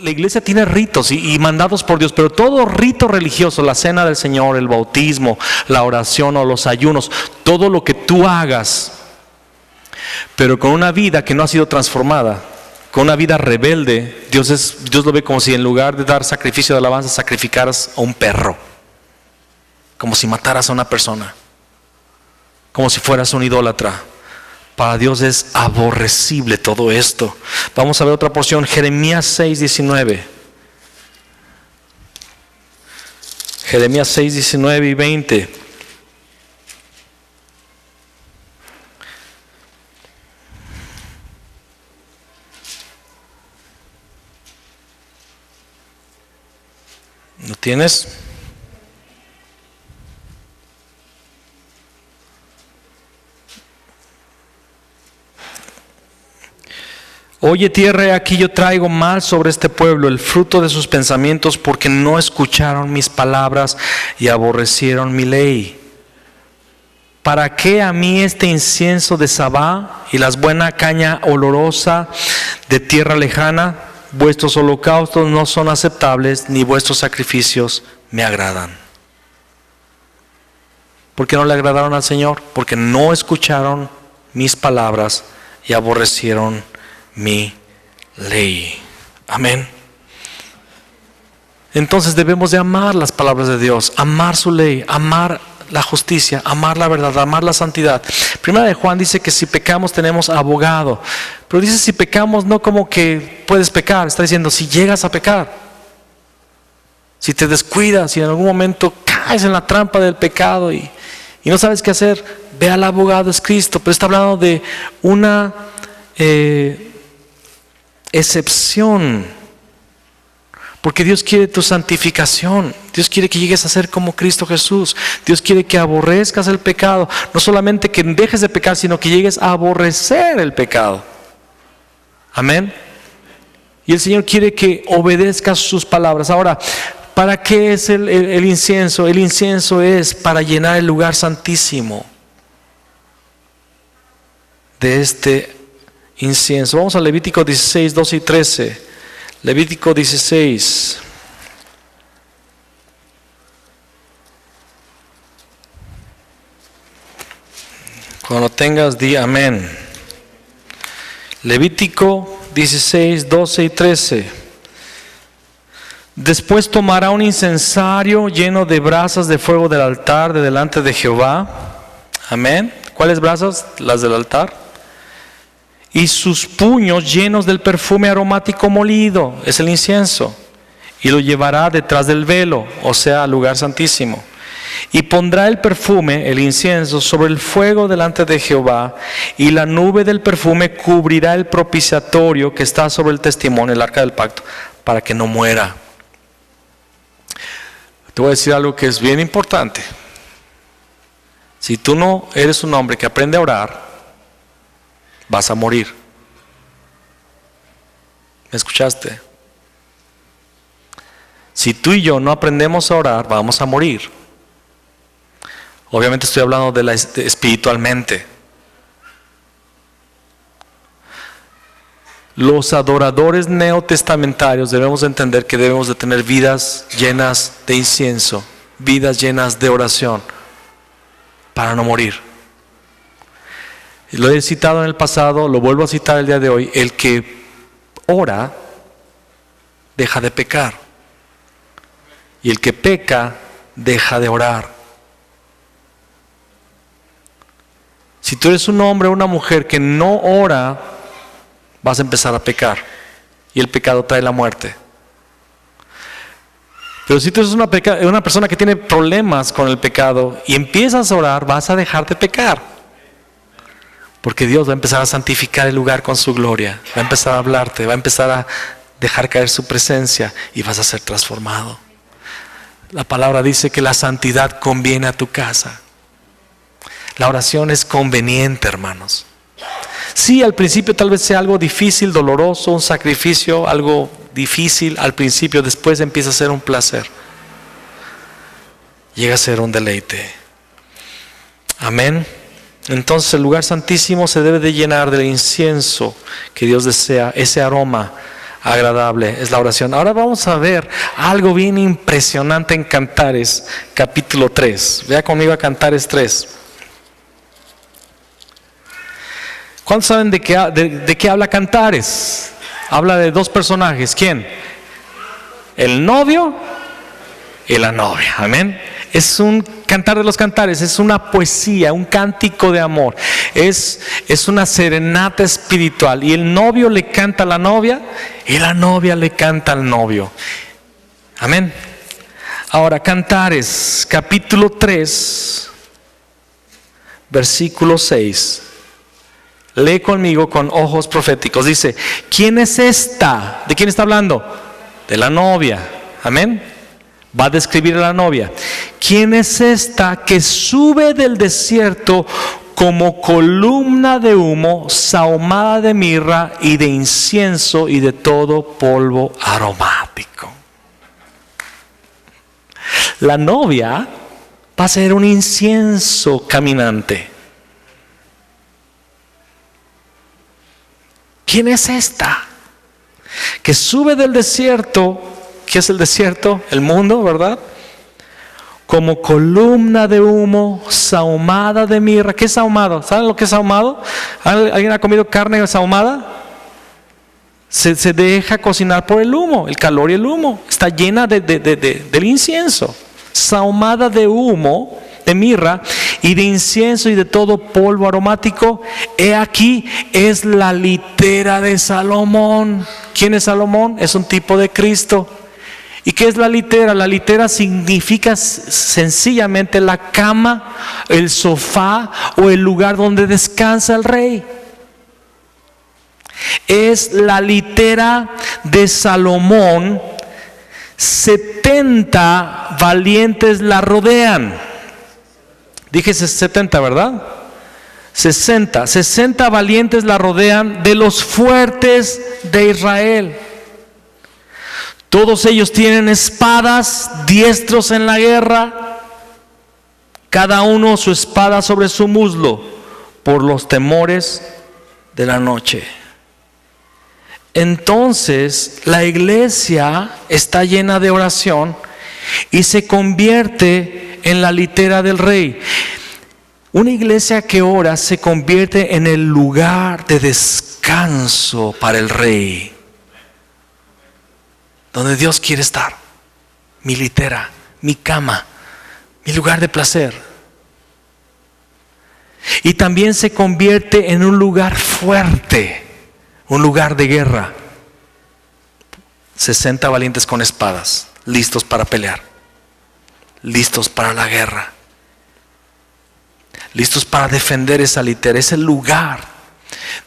La iglesia tiene ritos y mandados por Dios, pero todo rito religioso, la cena del Señor, el bautismo, la oración o los ayunos, todo lo que tú hagas, pero con una vida que no ha sido transformada, con una vida rebelde, Dios lo ve como si en lugar de dar sacrificio de alabanza, sacrificaras a un perro, como si mataras a una persona, como si fueras un idólatra. Para Dios es aborrecible todo esto. Vamos a ver otra porción, Jeremías 6:19. Jeremías 6:19 y 20. ¿No ¿Tienes? Oye tierra, he aquí yo traigo mal sobre este pueblo, el fruto de sus pensamientos, porque no escucharon mis palabras y aborrecieron mi ley. ¿Para qué a mí este incienso de Sabá y las buena caña olorosa de tierra lejana? Vuestros holocaustos no son aceptables, ni vuestros sacrificios me agradan. ¿Por qué no le agradaron al Señor? Porque no escucharon mis palabras y aborrecieron mi ley. Amén. Entonces debemos de amar las palabras de Dios, amar su ley, amar la justicia, amar la verdad, amar la santidad. Primera de Juan dice que si pecamos tenemos abogado, pero dice si pecamos no como que puedes pecar, está diciendo si llegas a pecar, si te descuidas, si en algún momento caes en la trampa del pecado y no sabes qué hacer, ve al abogado, es Cristo. Pero está hablando de una excepción, porque Dios quiere tu santificación. Dios quiere que llegues a ser como Cristo Jesús. Dios quiere que aborrezcas el pecado. No solamente que dejes de pecar, sino que llegues a aborrecer el pecado. Amén. Y el Señor quiere que obedezcas sus palabras. Ahora, ¿para qué es el incienso? El incienso es para llenar el lugar santísimo de este incienso. Vamos a Levítico 16, 12 y 13. Levítico 16. Cuando tengas, di amén. Levítico 16, 12 y 13. Después tomará un incensario lleno de brasas de fuego del altar de delante de Jehová. Amén. ¿Cuáles brasas? Las del altar. Y sus puños llenos del perfume aromático molido, es el incienso, y lo llevará detrás del velo, o sea, al lugar santísimo. Y pondrá el perfume, el incienso, sobre el fuego delante de Jehová, y la nube del perfume cubrirá el propiciatorio que está sobre el testimonio, el arca del pacto, para que no muera. Te voy a decir algo que es bien importante. Si tú no eres un hombre que aprende a orar, vas a morir. ¿Me escuchaste? Si tú y yo no aprendemos a orar, vamos a morir. Obviamente estoy hablando de espiritualmente. Los adoradores neotestamentarios debemos entender que debemos de tener vidas llenas de incienso, vidas llenas de oración, para no morir. Lo he citado en el pasado, lo vuelvo a citar el día de hoy. El que ora deja de pecar, y el que peca deja de orar. Si tú eres un hombre o una mujer que no ora, vas a empezar a pecar, y el pecado trae la muerte. Pero si tú eres una persona que tiene problemas con el pecado y empiezas a orar, vas a dejar de pecar. Porque Dios va a empezar a santificar el lugar con su gloria. Va a empezar a hablarte, va a empezar a dejar caer su presencia y vas a ser transformado. La palabra dice que la santidad conviene a tu casa. La oración es conveniente, hermanos. Sí, al principio tal vez sea algo difícil, doloroso, un sacrificio, algo difícil al principio, después empieza a ser un placer. Llega a ser un deleite. Amén. Entonces el lugar santísimo se debe de llenar del incienso que Dios desea, ese aroma agradable es la oración. Ahora vamos a ver algo bien impresionante en Cantares, capítulo 3. Vea conmigo a Cantares 3. ¿Cuántos saben de qué habla Cantares? Habla de dos personajes. ¿Quién? El novio y la novia. Amén. Es un cantar de los cantares, es una poesía, un cántico de amor, es una serenata espiritual, y el novio le canta a la novia y la novia le canta al novio. Amén. Ahora, Cantares, capítulo 3, versículo 6. Lee conmigo con ojos proféticos. Dice, ¿quién es esta? ¿De quién está hablando? De la novia. Amén. Va a describir a la novia. ¿Quién es esta que sube del desierto como columna de humo, sahumada de mirra y de incienso y de todo polvo aromático? La novia va a ser un incienso caminante. ¿Quién es esta que sube del desierto? ¿Qué es el desierto? El mundo, ¿verdad? Como columna de humo, sahumada de mirra. ¿Qué es ahumado? ¿Saben lo que es ahumado? ¿Alguien ha comido carne sahumada? Se deja cocinar por el humo, el calor y el humo. Está llena del incienso. Sahumada de humo, de mirra y de incienso y de todo polvo aromático. He aquí, es la litera de Salomón. ¿Quién es Salomón? Es un tipo de Cristo. ¿Y qué es la litera? La litera significa sencillamente la cama, el sofá o el lugar donde descansa el rey. Es la litera de Salomón. 70 valientes la rodean. Dije 70, ¿verdad? 60 valientes la rodean de los fuertes de Israel. Todos ellos tienen espadas, diestros en la guerra, cada uno su espada sobre su muslo, por los temores de la noche. Entonces la iglesia está llena de oración y se convierte en la litera del rey. Una iglesia que ora se convierte en el lugar de descanso para el rey, donde Dios quiere estar. Mi litera, mi cama, mi lugar de placer. Y también se convierte en un lugar fuerte, un lugar de guerra. 60 valientes con espadas, listos para pelear, listos para la guerra, listos para defender esa litera, ese lugar.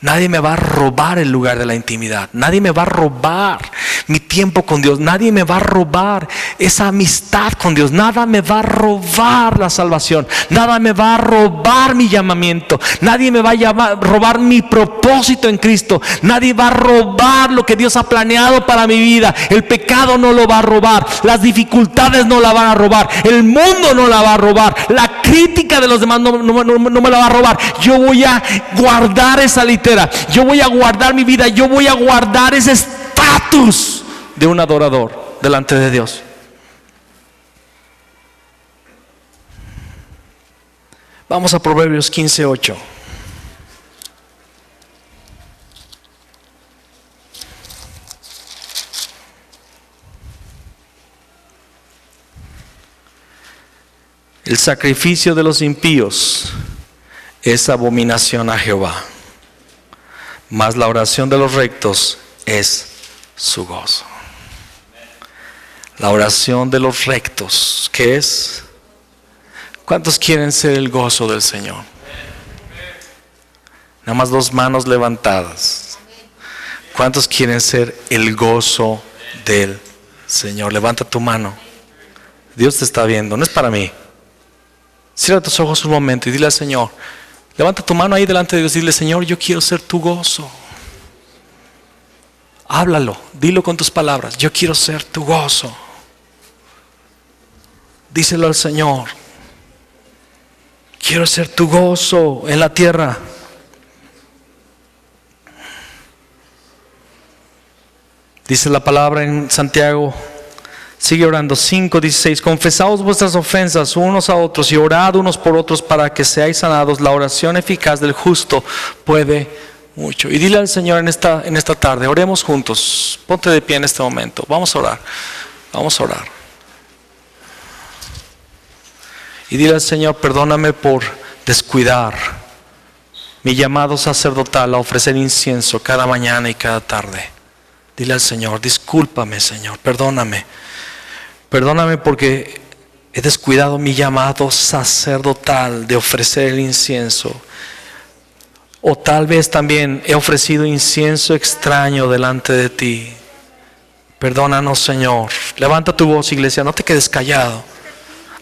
Nadie me va a robar el lugar de la intimidad. Nadie me va a robar mi tiempo con Dios. Nadie me va a robar esa amistad con Dios. Nada me va a robar la salvación. Nada me va a robar mi llamamiento. Nadie me va a robar mi propósito en Cristo. Nadie va a robar lo que Dios ha planeado para mi vida. El pecado no lo va a robar. Las dificultades no la van a robar. El mundo no la va a robar. La crítica de los demás no me la va a robar. Yo voy a guardar esa litera. Yo voy a guardar mi vida. Yo voy a guardar ese estatus de un adorador delante de Dios. Vamos a Proverbios 15:8. El sacrificio de los impíos es abominación a Jehová, mas la oración de los rectos es su gozo. La oración de los rectos, ¿qué es? ¿Cuántos quieren ser el gozo del Señor? Nada más 2 manos levantadas. ¿Cuántos quieren ser el gozo del Señor? Levanta tu mano. Dios te está viendo, no es para mí. Cierra tus ojos un momento y dile al Señor, levanta tu mano ahí delante de Dios y dile: Señor, yo quiero ser tu gozo. Háblalo, dilo con tus palabras: yo quiero ser tu gozo. Díselo al Señor: quiero ser tu gozo en la tierra. Dice la palabra en Santiago, sigue orando, 5:16: confesaos vuestras ofensas unos a otros y orad unos por otros para que seáis sanados. La oración eficaz del justo puede mucho. Y dile al Señor en esta tarde, oremos juntos. Ponte de pie en este momento. Vamos a orar. Vamos a orar. Y dile al Señor: perdóname por descuidar mi llamado sacerdotal a ofrecer incienso cada mañana y cada tarde. Dile al Señor: discúlpame, Señor, perdóname. Perdóname porque he descuidado mi llamado sacerdotal de ofrecer el incienso. O tal vez también he ofrecido incienso extraño delante de ti. Perdónanos, Señor. Levanta tu voz, iglesia, no te quedes callado.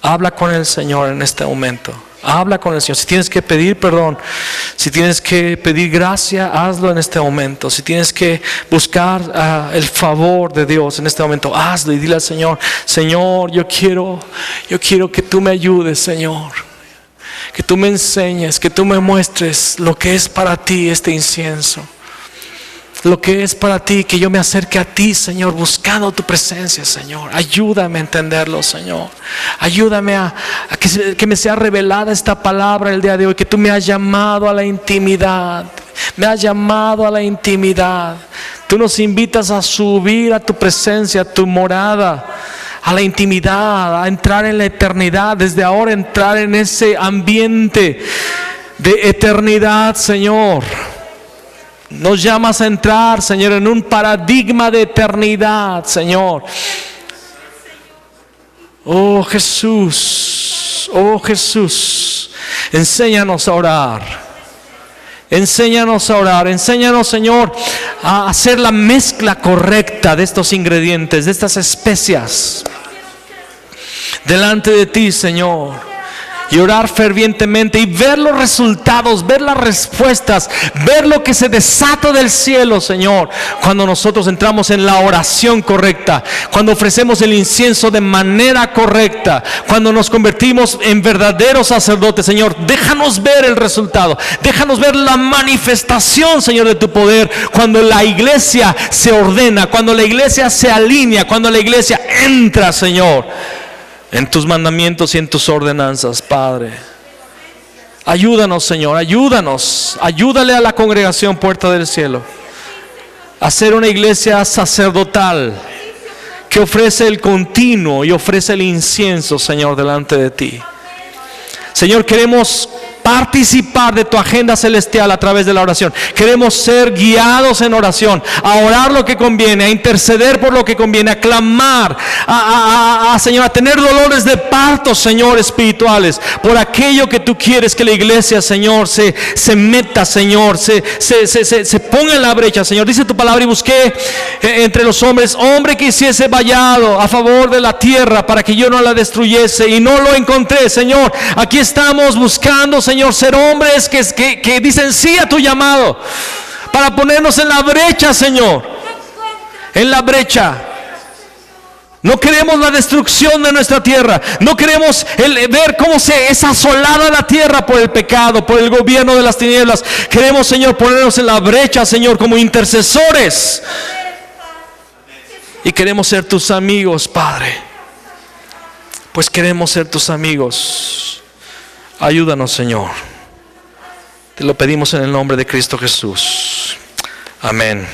Habla con el Señor en este momento. Habla con el Señor. Si tienes que pedir perdón, si tienes que pedir gracia, hazlo en este momento. Si tienes que buscar el favor de Dios en este momento, hazlo y dile al Señor: Señor, yo quiero que tú me ayudes, Señor. Que tú me enseñes, que tú me muestres lo que es para ti este incienso. Lo que es para ti, que yo me acerque a ti, Señor, buscando tu presencia, Señor. Ayúdame a entenderlo, Señor. Ayúdame a que me sea revelada esta palabra el día de hoy, que tú me has llamado a la intimidad. Me has llamado a la intimidad. Tú nos invitas a subir a tu presencia, a tu morada, a la intimidad, a entrar en la eternidad. Desde ahora entrar en ese ambiente de eternidad, Señor. Nos llamas a entrar, Señor, en un paradigma de eternidad, Señor. Oh Jesús, enséñanos a orar. Enséñanos a orar. Enséñanos, Señor, a hacer la mezcla correcta de estos ingredientes, de estas especias, delante de ti, Señor. Y orar fervientemente y ver los resultados, ver las respuestas, ver lo que se desata del cielo, Señor, cuando nosotros entramos en la oración correcta, cuando ofrecemos el incienso de manera correcta, cuando nos convertimos en verdaderos sacerdotes, Señor. Déjanos ver el resultado, déjanos ver la manifestación, Señor, de tu poder, cuando la iglesia se ordena, cuando la iglesia se alinea, cuando la iglesia entra, Señor, en tus mandamientos y en tus ordenanzas, Padre. Ayúdanos, Señor, ayúdanos. Ayúdale a la congregación Puerta del Cielo a ser una iglesia sacerdotal que ofrece el continuo y ofrece el incienso, Señor, delante de ti. Señor, queremos participar de tu agenda celestial a través de la oración. Queremos ser guiados en oración, a orar lo que conviene, a interceder por lo que conviene, a clamar, Señor, a tener dolores de parto, Señor, espirituales, por aquello que tú quieres que la iglesia, Señor, se meta, Señor, se ponga en la brecha, Señor. Dice tu palabra: y busqué entre los hombres hombre que hiciese vallado a favor de la tierra para que yo no la destruyese, y no lo encontré, Señor. Aquí estamos buscando, Señor, ser hombres que dicen sí a tu llamado, para ponernos en la brecha, Señor, en la brecha. No queremos la destrucción de nuestra tierra. No queremos ver cómo es asolada la tierra por el pecado, por el gobierno de las tinieblas. Queremos, Señor, ponernos en la brecha, Señor, como intercesores. Y queremos ser tus amigos, Padre. Pues queremos ser tus amigos. Ayúdanos, Señor. Te lo pedimos en el nombre de Cristo Jesús. Amén.